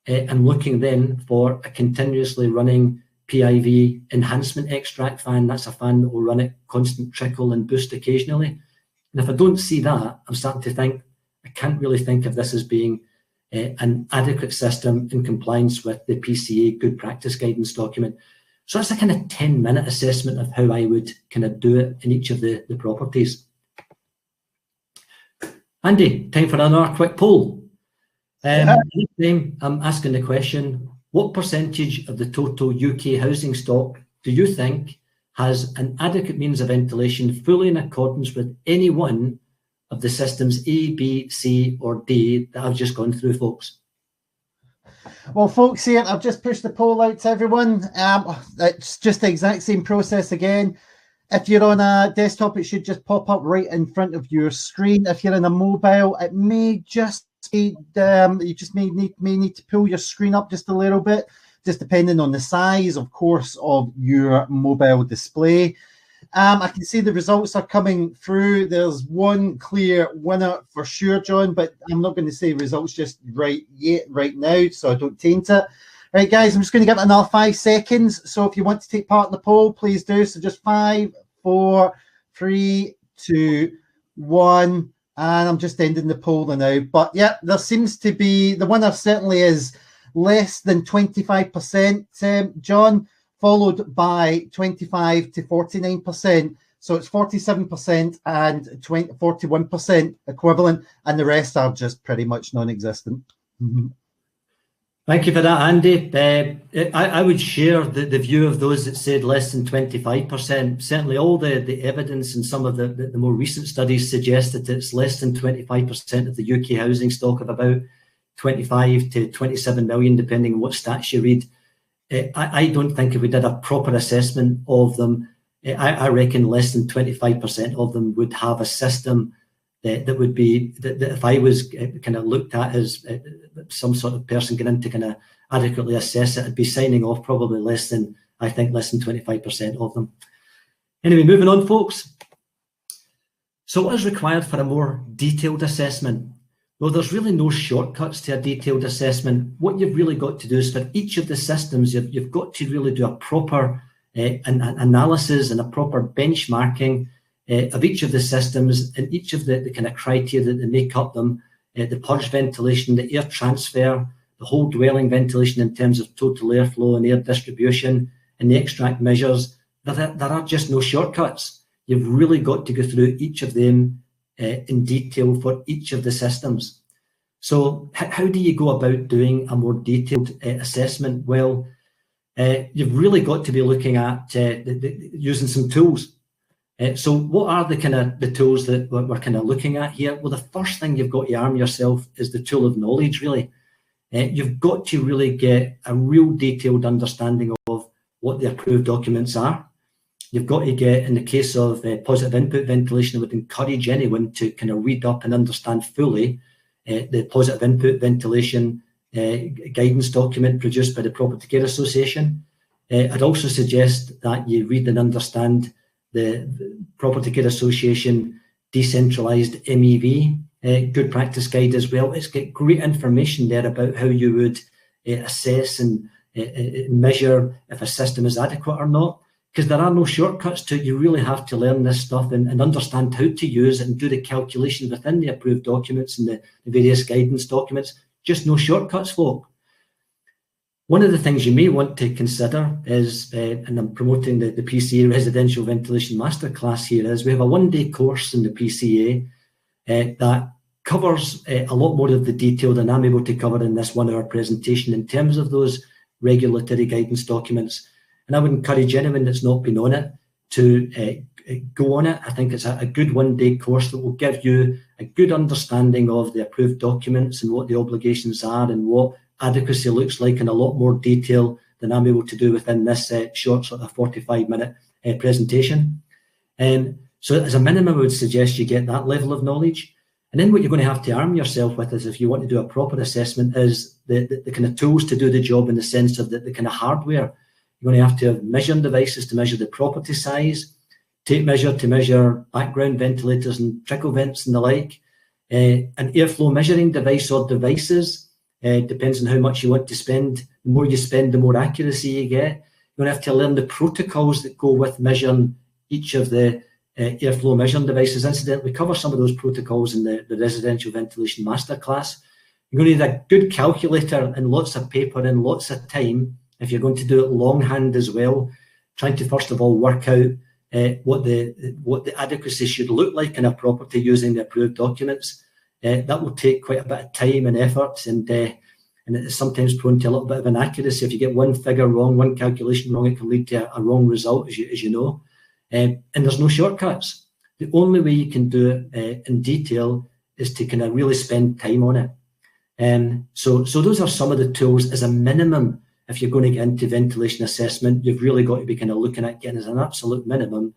I'm looking then for a continuously running PIV enhancement extract fan. That's a fan that will run at constant trickle and boost occasionally. And if I don't see that, I'm starting to think, I can't really think of this as being an adequate system in compliance with the PCA good practice guidance document. So that's a kind of 10-minute assessment of how I would kind of do it in each of the properties. Andy, time for another quick poll. This time I'm asking the question, what percentage of the total UK housing stock do you think has an adequate means of ventilation fully in accordance with any one of the systems A, B, C, or D that I've just gone through, folks? Well, folks, here, I've just pushed the poll out to everyone. It's just the exact same process again. If you're on a desktop, it should just pop up right in front of your screen. If you're in a mobile, it may just be, you just may need to pull your screen up just a little bit, just depending on the size, of course, of your mobile display. I can see the results are coming through. There's one clear winner for sure, John, but I'm not going to say results just right now, so I don't taint it. Right, guys, I'm just going to give it another 5 seconds. So if you want to take part in the poll, please do. So just 5, 4, 3, 2, 1. And I'm just ending the poll now. But yeah, there seems to be, the winner certainly is less than 25%, John, followed by 25 to 49%. So it's 47% and 41% equivalent, and the rest are just pretty much non-existent. Mm-hmm. Thank you for that, Andy. I would share the view of those that said less than 25%. Certainly all the evidence and some of the more recent studies suggest that it's less than 25% of the UK housing stock of about 25 to 27 million, depending on what stats you read. I don't think if we did a proper assessment of them, I reckon less than 25% of them would have a system that would be, that if I was kind of looked at as some sort of person getting in to kind of adequately assess it, I'd be signing off probably less than 25% of them. Anyway, moving on, folks. So what is required for a more detailed assessment? Well, there's really no shortcuts to a detailed assessment. What you've really got to do is for each of the systems, you've got to really do a proper an analysis and a proper benchmarking of each of the systems and each of the kind of criteria that they make up them, the purge ventilation, the air transfer, the whole dwelling ventilation in terms of total airflow and air distribution, and the extract measures. There are just no shortcuts. You've really got to go through each of them in detail for each of the systems. So how do you go about doing a more detailed assessment? Well, you've really got to be looking at using some tools. So what are the tools that we're kind of looking at here? Well, the first thing you've got to arm yourself is the tool of knowledge, really. You've got to really get a real detailed understanding of what the approved documents are. You've got to get, in the case of positive input ventilation, I would encourage anyone to kind of read up and understand fully the positive input ventilation guidance document produced by the Property Care Association. I'd also suggest that you read and understand the Property Care Association Decentralized MEV good practice guide as well. It's got great information there about how you would assess and measure if a system is adequate or not, because there are no shortcuts to it. You really have to learn this stuff and understand how to use it and do the calculation within the approved documents and the various guidance documents. Just no shortcuts, folk. One of the things you may want to consider is, and I'm promoting the PCA Residential Ventilation Masterclass here, is we have a one-day course in the PCA that covers a lot more of the detail than I'm able to cover in this 1 hour presentation in terms of those regulatory guidance documents. And I would encourage anyone that's not been on it to go on it. I think it's a good one-day course that will give you a good understanding of the approved documents and what the obligations are and what adequacy looks like in a lot more detail than I'm able to do within this short sort of 45-minute presentation. So as a minimum, I would suggest you get that level of knowledge. And then what you're going to have to arm yourself with is, if you want to do a proper assessment, is the kind of tools to do the job, in the sense of the kind of hardware. You're going to have measuring devices to measure the property size, tape measure to measure background ventilators and trickle vents and the like, an airflow measuring device or devices. Depends on how much you want to spend. The more you spend, the more accuracy you get. You're going to have to learn the protocols that go with measuring each of the airflow measuring devices. Incidentally, we cover some of those protocols in the Residential Ventilation Masterclass. You're going to need a good calculator and lots of paper and lots of time if you're going to do it longhand as well, trying to first of all work out what the adequacy should look like in a property using the approved documents. That will take quite a bit of time and effort, and it's sometimes prone to a little bit of inaccuracy. If you get one figure wrong, one calculation wrong, it can lead to a wrong result, as you know. And there's no shortcuts. The only way you can do it in detail is to kind of really spend time on it. So those are some of the tools. As a minimum, if you're going to get into ventilation assessment, you've really got to be kind of looking at getting, as an absolute minimum,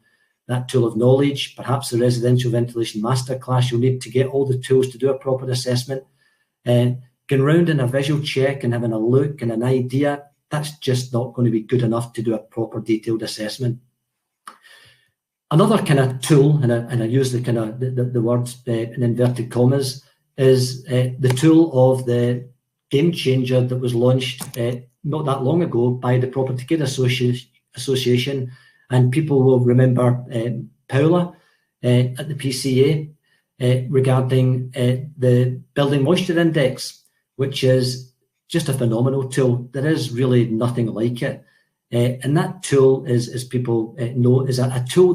that tool of knowledge, perhaps the Residential Ventilation Masterclass. You'll need to get all the tools to do a proper assessment. Going around in a visual check and having a look and an idea, that's just not going to be good enough to do a proper detailed assessment. Another kind of tool, and I use the kind of the words in inverted commas, is the tool of the game changer that was launched not that long ago by the Property Care Association, and people will remember Paula at the PCA regarding the Building Moisture Index, which is just a phenomenal tool. There is really nothing like it. And that tool is, as people know, is a tool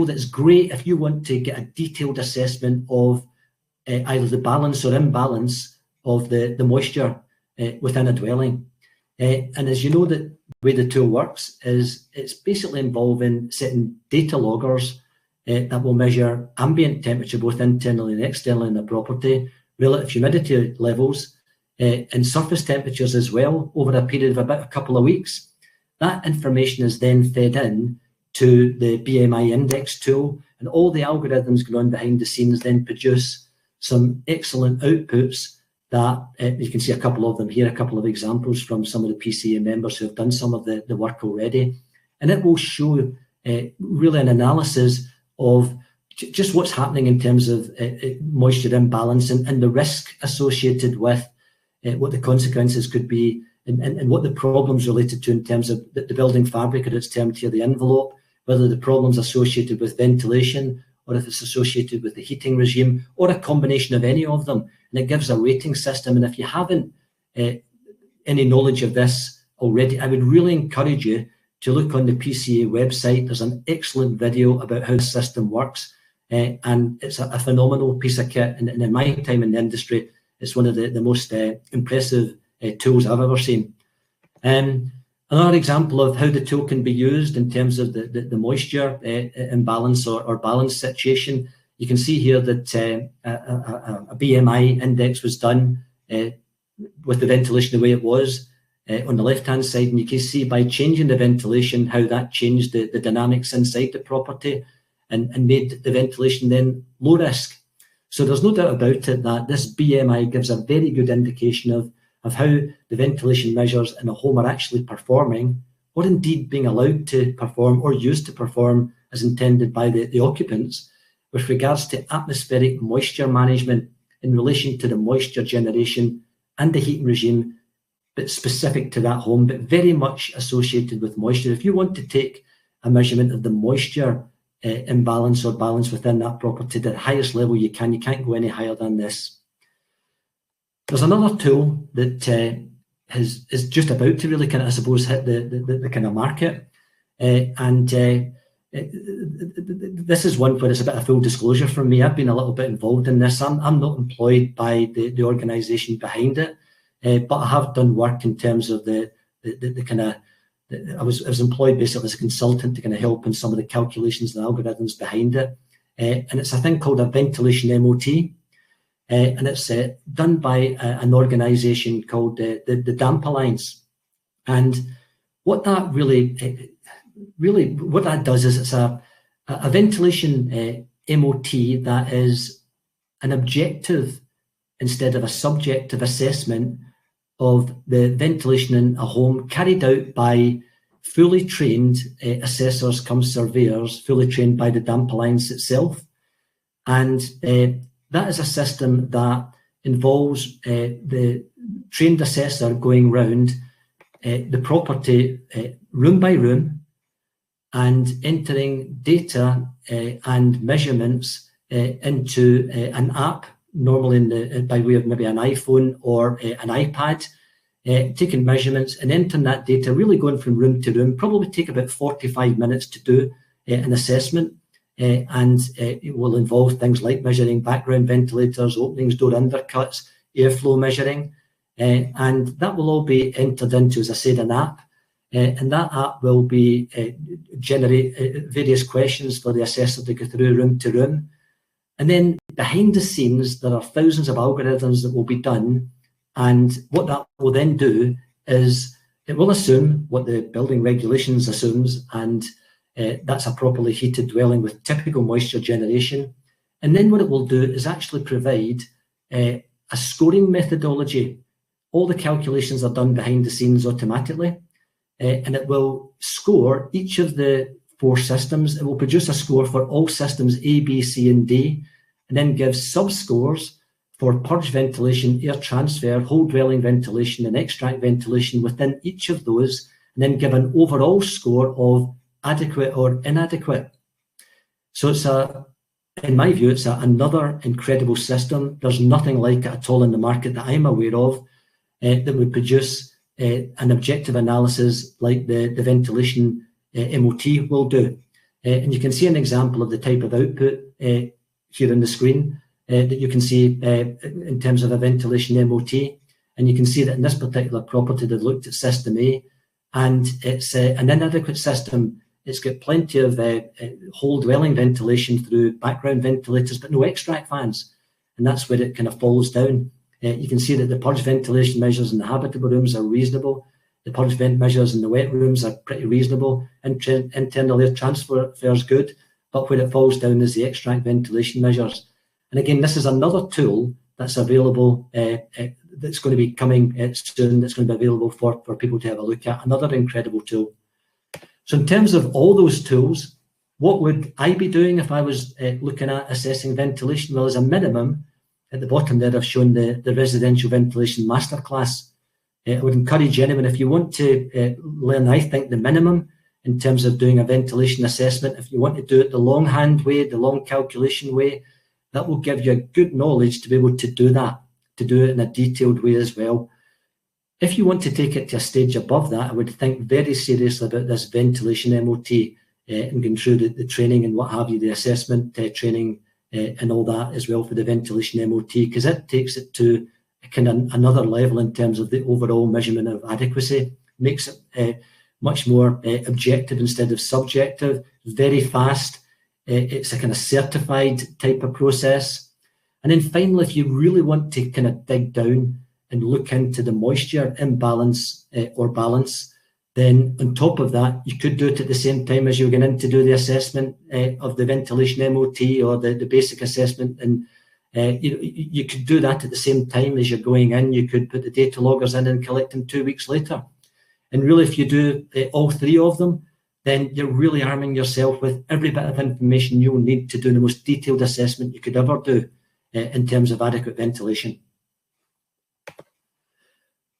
that's great if you want to get a detailed assessment of either the balance or imbalance of the moisture within a dwelling. And as you know, the way the tool works is it's basically involving setting data loggers that will measure ambient temperature, both internally and externally in the property, relative humidity levels, and surface temperatures as well, over a period of about a couple of weeks. That information is then fed in to the BMI index tool, and all the algorithms going on behind the scenes then produce some excellent outputs that you can see a couple of them here, a couple of examples from some of the PCA members who have done some of the work already. And it will show really an analysis of just what's happening in terms of moisture imbalance and the risk associated with what the consequences could be, and what the problems related to in terms of the building fabric, or its termed here the envelope, whether the problems associated with ventilation, or if it's associated with the heating regime, or a combination of any of them. And it gives a rating system. And if you haven't any knowledge of this already, I would really encourage you to look on the PCA website. There's an excellent video about how the system works. And it's a phenomenal piece of kit. And in my time in the industry, it's one of the most impressive tools I've ever seen. Another example of how the tool can be used in terms of the moisture imbalance or balance situation, you can see here that a BMI index was done with the ventilation the way it was on the left-hand side, and you can see by changing the ventilation how that changed the dynamics inside the property and made the ventilation then low risk. So there's no doubt about it that this BMI gives a very good indication of how the ventilation measures in a home are actually performing, or indeed being allowed to perform or used to perform as intended by the occupants, with regards to atmospheric moisture management in relation to the moisture generation and the heating regime, but specific to that home, but very much associated with moisture. If you want to take a measurement of the moisture imbalance or balance within that property to the highest level you can't go any higher than this. There's another tool that is just about to really kind of, I suppose, hit the kind of market. This is one where it's a bit of full disclosure from me. I've been a little bit involved in this. I'm not employed by the organisation behind it, but I have done work in terms of the kind of. I was employed basically as a consultant to kind of help in some of the calculations and algorithms behind it. And it's a thing called a ventilation MOT. And it's done by an organisation called the Damp Alliance. And what that really what that does is it's a ventilation MOT that is an objective insteed of a subjective assessment of the ventilation in a home carried out by fully trained assessors cum surveyors, fully trained by the Damp Alliance itself. And that is a system that involves the trained assessor going round the property room by room and entering data and measurements into an app, normally by way of maybe an iPhone or an iPad, taking measurements and entering that data, really going from room to room, probably take about 45 minutes to do an assessment. And it will involve things like measuring background ventilators, openings, door undercuts, airflow measuring, and that will all be entered into, as I said, an app. And that app will be generate various questions for the assessor to go through room to room. And then behind the scenes, there are thousands of algorithms that will be done. And what that will then do is it will assume what the building regulations assumes, and that's a properly heated dwelling with typical moisture generation. And then what it will do is actually provide a scoring methodology. All the calculations are done behind the scenes automatically, and it will score each of the 4 systems. It will produce a score for all systems A, B, C, and D, and then give sub-scores for purge ventilation, air transfer, whole dwelling ventilation, and extract ventilation within each of those, and then give an overall score of adequate or inadequate. So it's in my view, it's another incredible system. There's nothing like it at all in the market that I'm aware of that would produce an objective analysis like the ventilation MOT will do. And you can see an example of the type of output here on the screen that you can see in terms of a ventilation MOT. And you can see that in this particular property, they've looked at system A, and it's an inadequate system. It's got plenty of whole dwelling ventilation through background ventilators, but no extract fans. And that's where it kind of falls down. You can see that the purge ventilation measures in the habitable rooms are reasonable. The purge vent measures in the wet rooms are pretty reasonable. Internal air transfer is good, but where it falls down is the extract ventilation measures. And again, this is another tool that's available, that's going to be coming soon, that's going to be available for people to have a look at. Another incredible tool. So in terms of all those tools, what would I be doing if I was looking at assessing ventilation? Well, as a minimum, at the bottom there, I've shown the residential ventilation masterclass. I would encourage anyone, if you want to learn, I think, the minimum in terms of doing a ventilation assessment, if you want to do it the longhand way, the long calculation way, that will give you a good knowledge to be able to do that, to do it in a detailed way as well. If you want to take it to a stage above that, I would think very seriously about this ventilation MOT and going through the training and what have you, the assessment training and all that as well for the ventilation MOT, because it takes it to kind of another level in terms of the overall measurement of adequacy, makes it much more objective instead of subjective, very fast. It's a kind of certified type of process. And then finally, if you really want to kind of dig down and look into the moisture imbalance or balance, then on top of that, you could do it at the same time as you're going in to do the assessment of the ventilation MOT or the basic assessment. And you could do that at the same time as you're going in. You could put the data loggers in and collect them 2 weeks later. And really, if you do all 3 of them, then you're really arming yourself with every bit of information you'll need to do the most detailed assessment you could ever do in terms of adequate ventilation.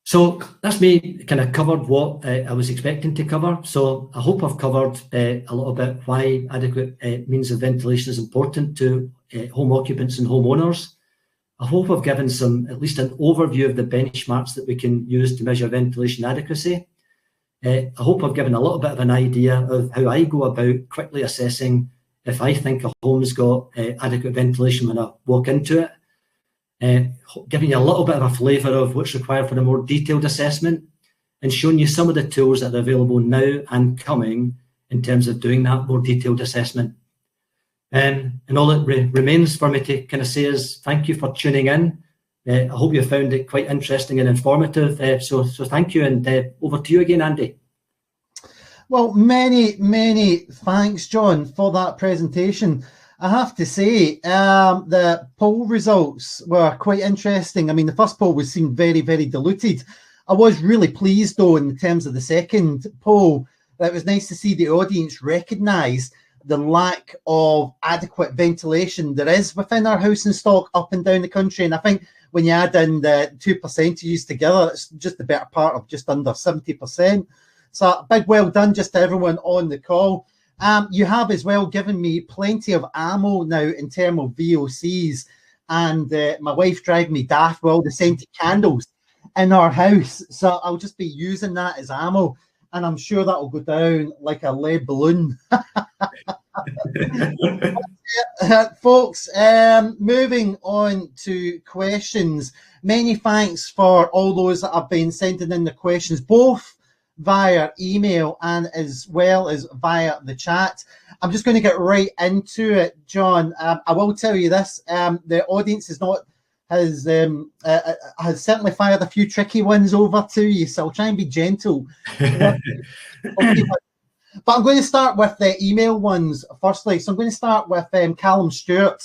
So that's me kind of covered what I was expecting to cover. So I hope I've covered a little bit why adequate means of ventilation is important to home occupants and homeowners. I hope I've given at least an overview of the benchmarks that we can use to measure ventilation adequacy. I hope I've given a little bit of an idea of how I go about quickly assessing if I think a home's got adequate ventilation when I walk into it. Giving you a little bit of a flavour of what's required for a more detailed assessment, and showing you some of the tools that are available now and coming in terms of doing that more detailed assessment. And all it remains for me to kind of say is thank you for tuning in. I hope you found it quite interesting and informative. So thank you, and over to you again, Andy. Well, many thanks, John, for that presentation. I have to say, the poll results were quite interesting. I mean, the first poll was seen very diluted. I was really pleased, though, in terms of the second poll. It was nice to see the audience recognise the lack of adequate ventilation there is within our housing stock up and down the country. And I think when you add in the 2 percentages together, it's just the better part of just under 70%. So a big well done just to everyone on the call. You have as well given me plenty of ammo now in terms of VOCs, and my wife driving me daft with all the scented candles in our house. So I'll just be using that as ammo, and I'm sure that will go down like a lead balloon. Folks, moving on to questions. Many thanks for all those that have been sending in the questions, both via email and as well as via the chat. I'm just going to get right into it, John. I will tell you this: the audience has certainly fired a few tricky ones over to you, so I'll try and be gentle. But I'm going to start with the email ones firstly. So I'm going to start with Callum Stewart.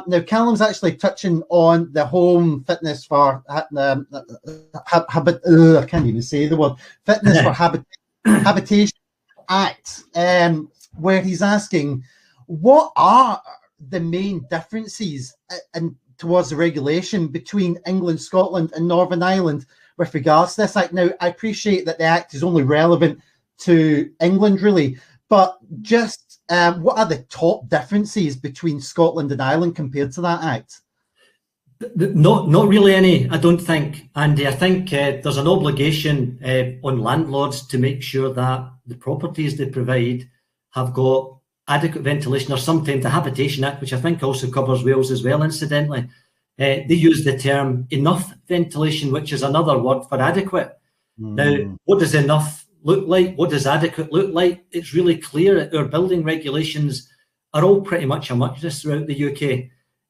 Now, Callum's actually touching on the home fitness for I can't even say the word fitness for habitation act, where he's asking what are the main differences towards the regulation between England, Scotland, and Northern Ireland with regards to this act. Now, I appreciate that the act is only relevant to England, really, but just what are the top differences between Scotland and Ireland compared to that act? Not really any, I don't think, Andy. I think there's an obligation on landlords to make sure that the properties they provide have got adequate ventilation, or sometimes the Habitation Act, which I think also covers Wales as well, incidentally. They use the term enough ventilation, which is another word for adequate. Now, what does enough look like? What does adequate look like? It's really clear that our building regulations are all pretty much homogenous throughout the UK.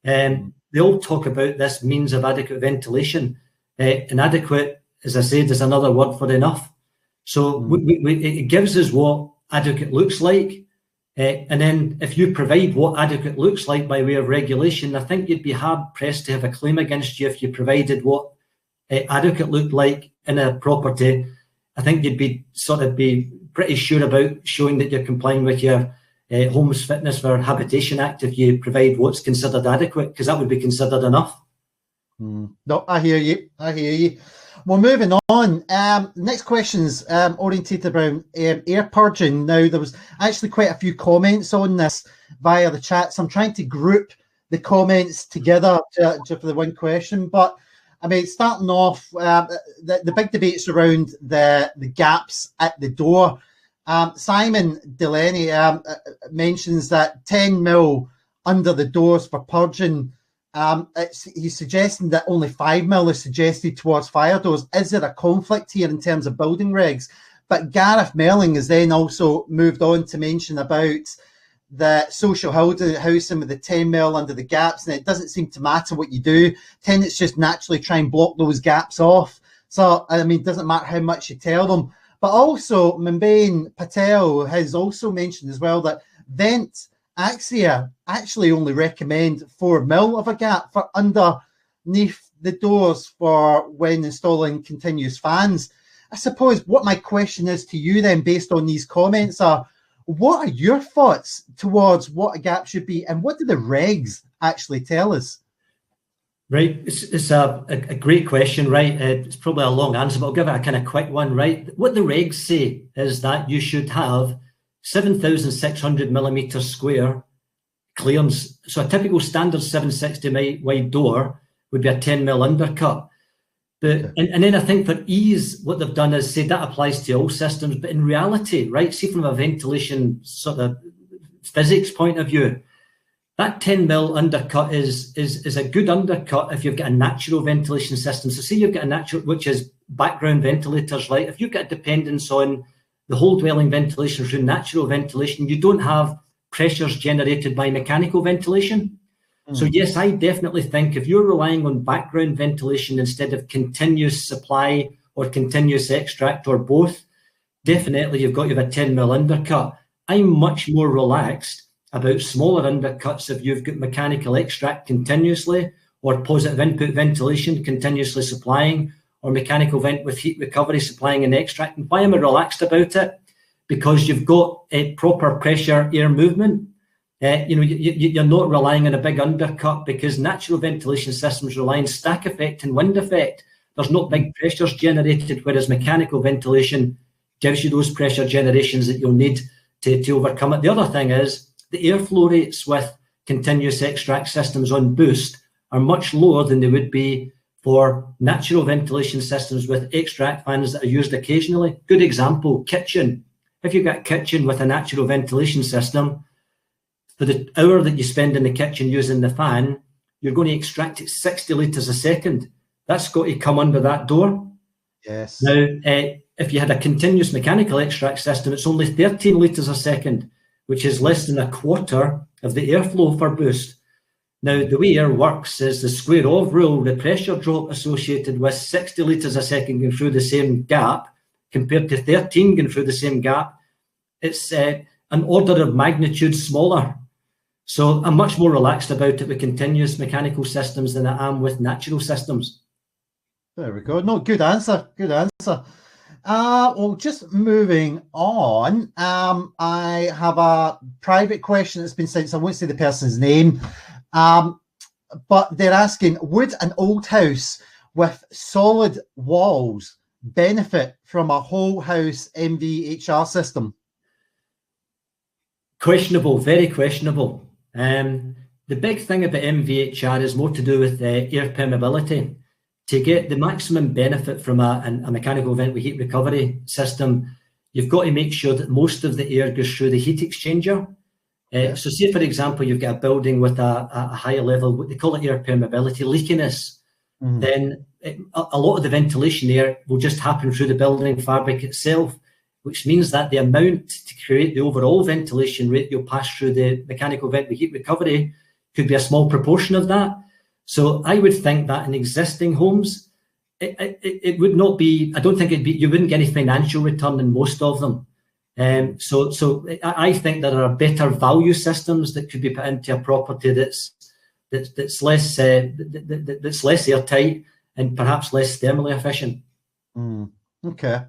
They all talk about this means of adequate ventilation. And adequate, as I said, is another word for enough. So it gives us what adequate looks like. And then if you provide what adequate looks like by way of regulation, I think you'd be hard pressed to have a claim against you if you provided what adequate looked like in a property. I think you'd be pretty sure about showing that you're complying with your Homes Fitness for Habitation Act if you provide what's considered adequate, because that would be considered enough. No, I hear you. Well, moving on. Next question's orientated around air purging. Now, there was actually quite a few comments on this via the chat, so I'm trying to group the comments together for the one question. But I mean, starting off, the big debates around the gaps at the door. Simon Delaney mentions that 10 mil under the doors for purging. He's suggesting that only 5 mil is suggested towards fire doors. Is there a conflict here in terms of building regs? But Gareth Melling has then also moved on to mention about the social housing with the 10 mil under the gaps, and it doesn't seem to matter what you do. Tenants just naturally try and block those gaps off. So, I mean, it doesn't matter how much you tell them. But also, Mbain Patel has also mentioned as well that Adequacy actually only recommend 4 mil of a gap for underneath the doors for when installing continuous fans. I suppose what my question is to you then, based on these comments, are what are your thoughts towards what a gap should be, and what do the regs actually tell us? Right, it's a great question, right? It's probably a long answer, but I'll give it a kind of quick one, right? What the regs say is that you should have 7,600 millimetre square clearance. So a typical standard 760 wide door would be a 10 mil undercut. But, and then I think for ease, what they've done is say that applies to all systems, but in reality, right, see from a ventilation sort of physics point of view, that 10 mil undercut is a good undercut if you've got a natural ventilation system. So say you've got a natural, which is background ventilators, right? If you've got a dependence on the whole dwelling ventilation through natural ventilation, you don't have pressures generated by mechanical ventilation. So yes, I definitely think if you're relying on background ventilation instead of continuous supply or continuous extract or both, definitely you've got to have a 10 mil undercut. I'm much more relaxed about smaller undercuts if you've got mechanical extract continuously or positive input ventilation continuously supplying or mechanical vent with heat recovery supplying an extract. And why am I relaxed about it? Because you've got a proper pressure air movement. You're not relying on a big undercut because natural ventilation systems rely on stack effect and wind effect. There's not big pressures generated, whereas mechanical ventilation gives you those pressure generations that you'll need to overcome it. The other thing is the airflow rates with continuous extract systems on boost are much lower than they would be for natural ventilation systems with extract fans that are used occasionally. Good example, kitchen. If you've got a kitchen with a natural ventilation system, for the hour that you spend in the kitchen using the fan, you're going to extract it 60 litres a second. That's got to come under that door. Yes. Now, if you had a continuous mechanical extract system, it's only 13 litres a second, which is less than a quarter of the airflow for boost. Now, the way air works is the square of rule, the pressure drop associated with 60 litres a second going through the same gap compared to 13 going through the same gap, it's an order of magnitude smaller. So I'm much more relaxed about it with continuous mechanical systems than I am with natural systems. There we go. No, good answer. Good answer. Well, just moving on, I have a private question that's been sent, so I won't say the person's name, but they're asking, would an old house with solid walls benefit from a whole house MVHR system? Questionable, very questionable. The big thing about MVHR is more to do with air permeability. To get the maximum benefit from a mechanical vent with heat recovery system, you've got to make sure that most of the air goes through the heat exchanger. So say, for example, you've got a building with a higher level, what they call it air permeability, leakiness, then a lot of the ventilation air will just happen through the building fabric itself, which means that the amount to create the overall ventilation rate you'll pass through the mechanical vent with heat recovery could be a small proportion of that. So I would think that in existing homes, it would not be, I don't think it'd be, you wouldn't get any financial return in most of them. So I think there are better value systems that could be put into a property that's less airtight and perhaps less thermally efficient. Okay.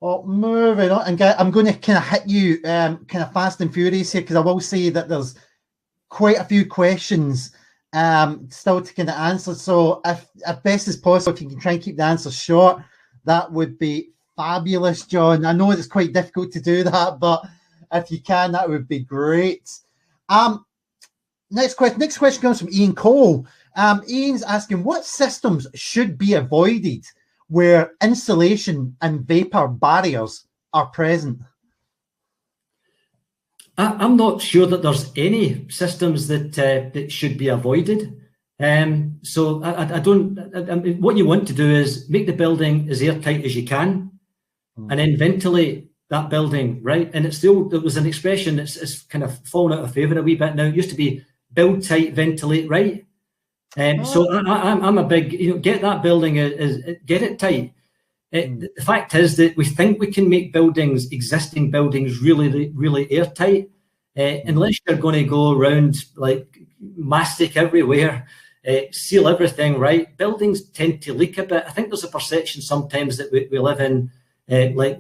Well, moving on, and I'm going to kind of hit you kind of fast and furious here, because I will say that there's quite a few questions still to kind of answer. So if best as possible, if you can try and keep the answers short, that would be fabulous, John. I know it's quite difficult to do that, but if you can, that would be great. Next question comes from Ian Cole. Ian's asking, what systems should be avoided where insulation and vapor barriers are present? I'm not sure that there's any systems that should be avoided. So I don't. What you want to do is make the building as airtight as you can, and then ventilate that building, right? And there was an expression that's kind of fallen out of favour a wee bit now. It used to be build tight, ventilate right. So I'm a big, get that building, get it tight. The fact is that we think we can make existing buildings really, really airtight, unless you're going to go around like mastic everywhere, seal everything, right? Buildings tend to leak a bit. I think there's a perception sometimes that we live in like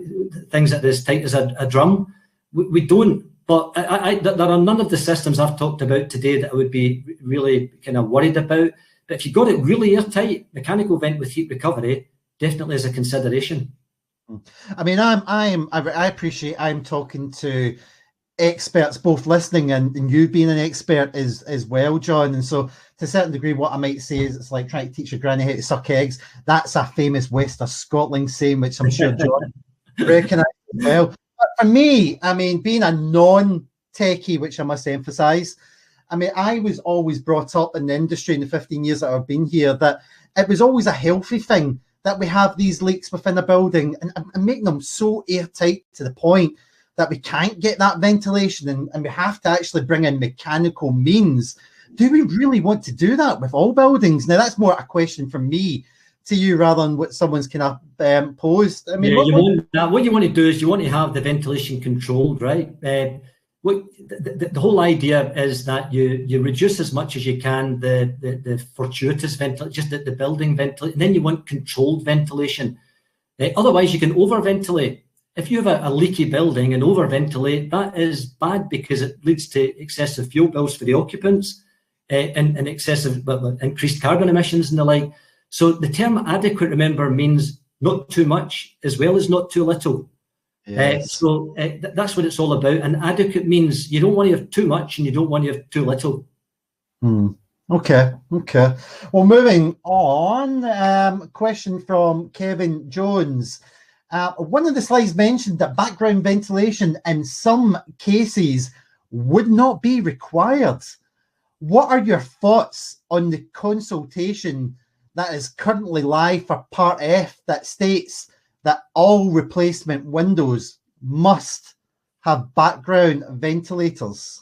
things that are as tight as a drum. We don't. But there are none of the systems I've talked about today that I would be really kind of worried about. But if you got it really airtight, mechanical vent with heat recovery definitely is a consideration. I mean, I appreciate I'm talking to experts both listening and you being an expert as well, John. And so to a certain degree, what I might say is it's like trying to teach a granny how to suck eggs. That's a famous West of Scotland saying, which I'm sure John recognises as well. But for me, I mean, being a non-techie, which I must emphasise, I mean, I was always brought up in the industry in the 15 years that I've been here that it was always a healthy thing that we have these leaks within a building and making them so airtight to the point that we can't get that ventilation and we have to actually bring in mechanical means. Do we really want to do that with all buildings? Now, that's more a question from me to you rather than what someone's kind of posed. I mean, what you want to do is you want to have the ventilation controlled, right? The whole idea is that you reduce as much as you can the fortuitous ventilation, just the building ventilation, and then you want controlled ventilation. Otherwise, you can over-ventilate. If you have a leaky building and over-ventilate, that is bad because it leads to excessive fuel bills for the occupants and excessive increased carbon emissions and the like. So the term adequate, remember, means not too much as well as not too little. Yes. That's what it's all about. And adequate means you don't want to have too much and you don't want to have too little. Okay. Well, moving on, question from Kevin Jones. One of the slides mentioned that background ventilation in some cases would not be required. What are your thoughts on the consultation that is currently live for Part F that states that all replacement windows must have background ventilators?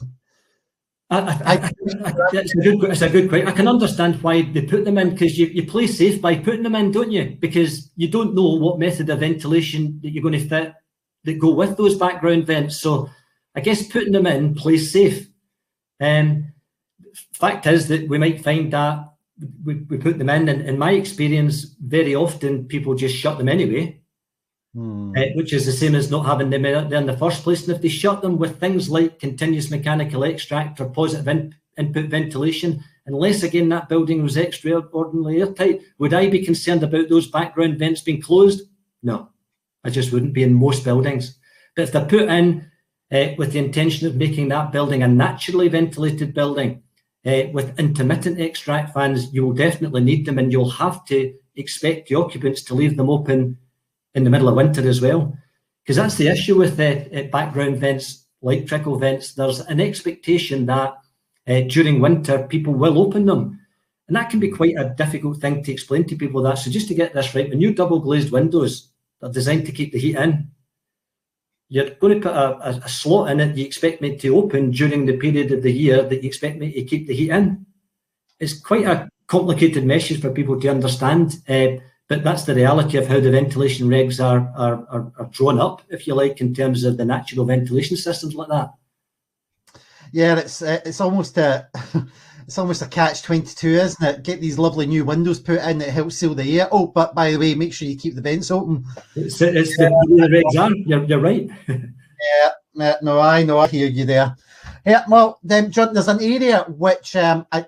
It's a good question. I can understand why they put them in, because you play safe by putting them in, don't you? Because you don't know what method of ventilation that you're going to fit that go with those background vents. So I guess putting them in plays safe. Fact is that we might find that we put them in, and in my experience, very often people just shut them anyway. Which is the same as not having them there in the first place. And if they shut them with things like continuous mechanical extract or positive input ventilation, unless again that building was extraordinarily airtight, would I be concerned about those background vents being closed? No, I just wouldn't be in most buildings. But if they're put in with the intention of making that building a naturally ventilated building with intermittent extract fans, you will definitely need them, and you'll have to expect the occupants to leave them open in the middle of winter as well, because that's the issue with background vents like trickle vents. There's an expectation that during winter people will open them, and that can be quite a difficult thing to explain to people. That so just to get this right, when you double glazed windows, they're designed to keep the heat in. You're going to put a slot in it you expect me to open during the period of the year that you expect me to keep the heat in. It's quite a complicated message for people to understand. But that's the reality of how the ventilation regs are drawn up, if you like, in terms of the natural ventilation systems like that. Yeah, it's almost a catch-22, isn't it? Get these lovely new windows put in that help seal the air. Oh, but by the way, make sure you keep the vents open. It's the regs are. You're right. Yeah, no, I know. I hear you there. Yeah, well, then, John, there's an area which I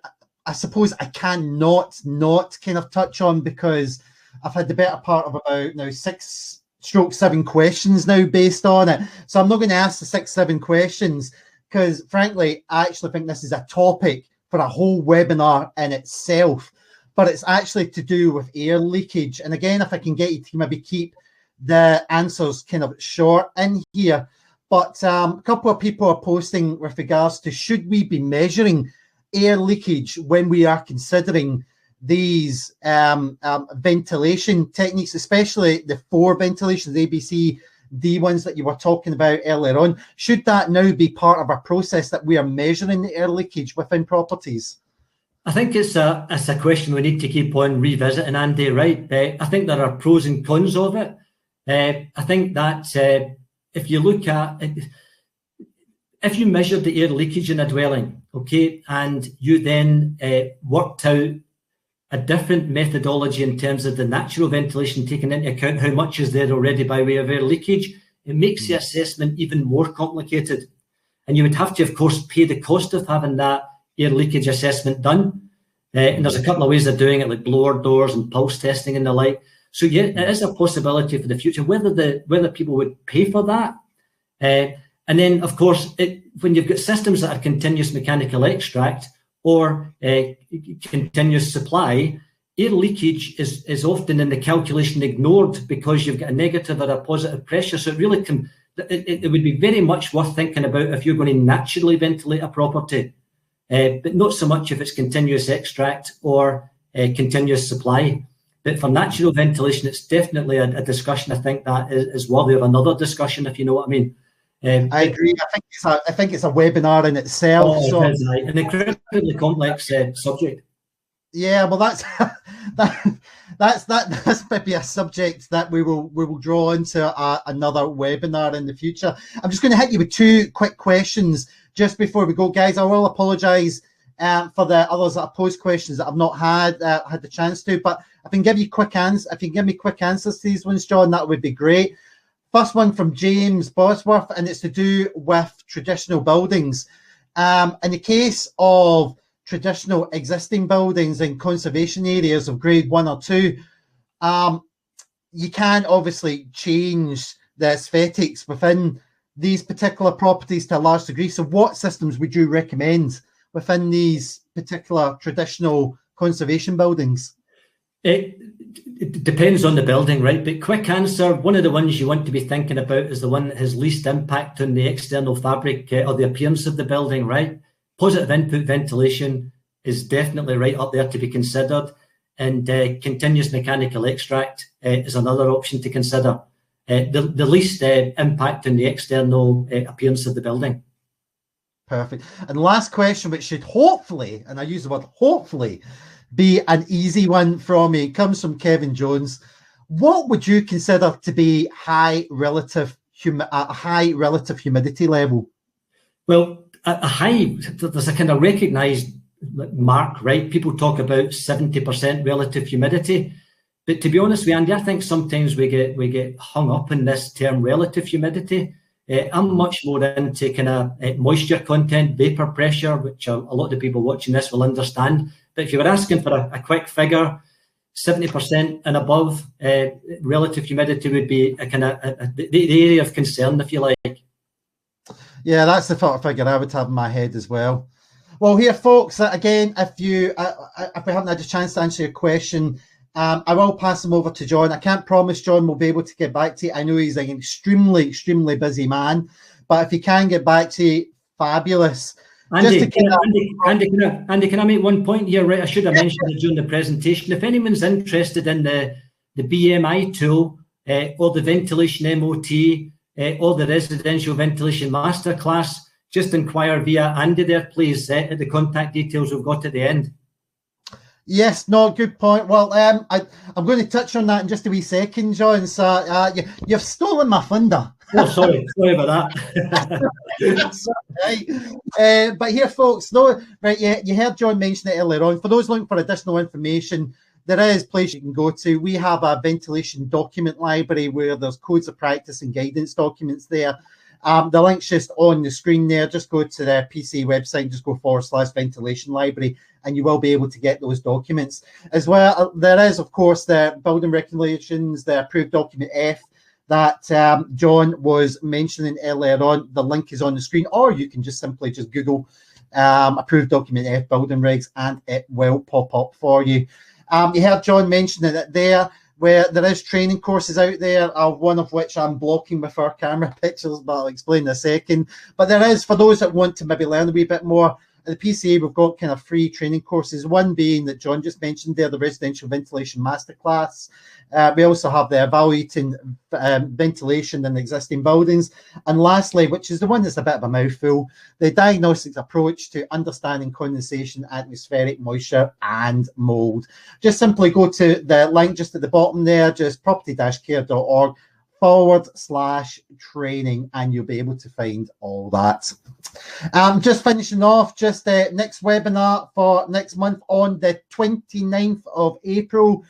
suppose I cannot not kind of touch on, because I've had the better part of about now 6-7 questions now based on it. So I'm not going to ask the 6-7 questions because, frankly, I actually think this is a topic for a whole webinar in itself. But it's actually to do with air leakage. And again, if I can get you to maybe keep the answers kind of short in here. But a couple of people are posting with regards to should we be measuring air leakage when we are considering these ventilation techniques, especially the 4 ventilations, ABC, D ones that you were talking about earlier on. Should that now be part of our process that we are measuring the air leakage within properties? I think it's a question we need to keep on revisiting, Andy, right? I think there are pros and cons of it. I think that if you look at it, if you measured the air leakage in a dwelling, okay, and you then worked out a different methodology in terms of the natural ventilation, taking into account how much is there already by way of air leakage, it makes the assessment even more complicated. And you would have to, of course, pay the cost of having that air leakage assessment done. And there's a couple of ways of doing it, like blower doors and pulse testing and the like. So yeah, it is a possibility for the future. Whether people would pay for that, And then, of course, when you've got systems that are continuous mechanical extract or continuous supply, air leakage is often in the calculation ignored because you've got a negative or a positive pressure. So it really it would be very much worth thinking about if you're going to naturally ventilate a property, but not so much if it's continuous extract or continuous supply. But for natural ventilation, it's definitely a discussion. I think that is worthy of another discussion, if you know what I mean. I agree. I think it's a webinar in itself. Oh, so it is an incredibly complex subject. Yeah, well, that's maybe a subject that we will draw into another webinar in the future. I'm just going to hit you with two quick questions just before we go, guys. I will apologise for the others that have posed questions that I've not had the chance to, but if I can give you quick answers, if you can give me quick answers to these ones, John, that would be great. First one from James Bosworth, and it's to do with traditional buildings. In the case of traditional existing buildings in conservation areas of grade 1 or 2, you can obviously change the aesthetics within these particular properties to a large degree. So what systems would you recommend within these particular traditional conservation buildings? It depends on the building, right? But quick answer, one of the ones you want to be thinking about is the one that has least impact on the external fabric or the appearance of the building, right? Positive input ventilation is definitely right up there to be considered. And continuous mechanical extract is another option to consider. The least impact on the external appearance of the building. Perfect. And last question, which should hopefully, and I use the word hopefully, be an easy one from me. It comes from Kevin Jones. What would you consider to be a high relative humidity level? Well, a high, there's a kind of recognised mark, right? People talk about 70% relative humidity. But to be honest with you, Andy, I think sometimes we get hung up in this term relative humidity. I'm much more into kind of moisture content, vapor pressure, which a lot of the people watching this will understand. But if you were asking for a quick figure, 70% and above relative humidity would be a kind of the area of concern, if you like. Yeah, that's the sort of figure I would have in my head as well. Well, here, folks, again, if we haven't had a chance to answer your question, I will pass them over to John. I can't promise John will be able to get back to you. I know he's an extremely, extremely busy man, but if he can get back to you, fabulous. Andy, can I make one point here? Right, I should have mentioned it during the presentation. If anyone's interested in the BMI tool or the ventilation MOT or the residential ventilation masterclass, just inquire via Andy there, please, at the contact details we've got at the end. Yes, no, good point. Well, I'm going to touch on that in just a wee second, John. So you've stolen my thunder. Oh, sorry about that. That's right. But here, folks, though, right, you heard John mention it earlier on. For those looking for additional information, there is a place you can go to. We have a ventilation document library where there's codes of practice and guidance documents there. The link's just on the screen there. Just go to the PC website, just go /ventilation library, and you will be able to get those documents. As well, there is, of course, the building regulations, the approved document F that John was mentioning earlier on. The link is on the screen, or you can just simply just Google approved document F building regs, and it will pop up for you. You heard John mentioning it there, where there is training courses out there, one of which I'm blocking with our camera pictures, but I'll explain in a second. But there is, for those that want to maybe learn a wee bit more, at the PCA, we've got kind of free training courses, one being that John just mentioned there, the Residential Ventilation Masterclass. We also have the Evaluating Ventilation in Existing Buildings. And lastly, which is the one that's a bit of a mouthful, the Diagnostics Approach to Understanding Condensation, Atmospheric Moisture and Mould. Just simply go to the link just at the bottom there, just property-care.org/training, and you'll be able to find all that. Just finishing off, just next webinar for next month on the 29th of April.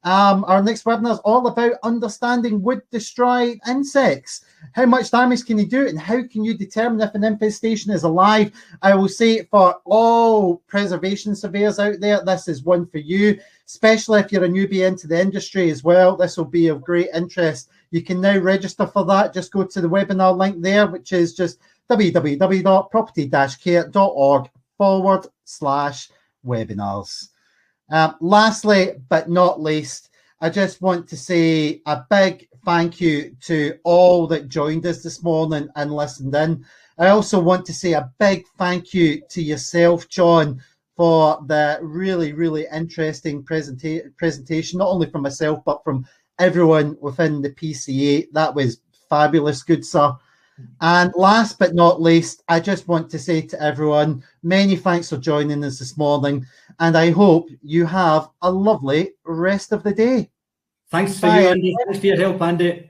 Our next webinar is all about understanding wood-destroyed insects. How much damage can you do, and how can you determine if an infestation is alive? I will say for all preservation surveyors out there, this is one for you, especially if you're a newbie into the industry as well. This will be of great interest. You can now register for that. Just go to the webinar link there, which is just www.property-care.org/webinars. Lastly, but not least, I just want to say a big thank you to all that joined us this morning and listened in. I also want to say a big thank you to yourself, John, for the really, really interesting presentation, not only from myself, but from everyone within the PCA. That was fabulous, good sir. And last but not least, I just want to say to everyone, many thanks for joining us this morning, and I hope you have a lovely rest of the day. Thanks for you, Andy. Thanks for your help, Andy.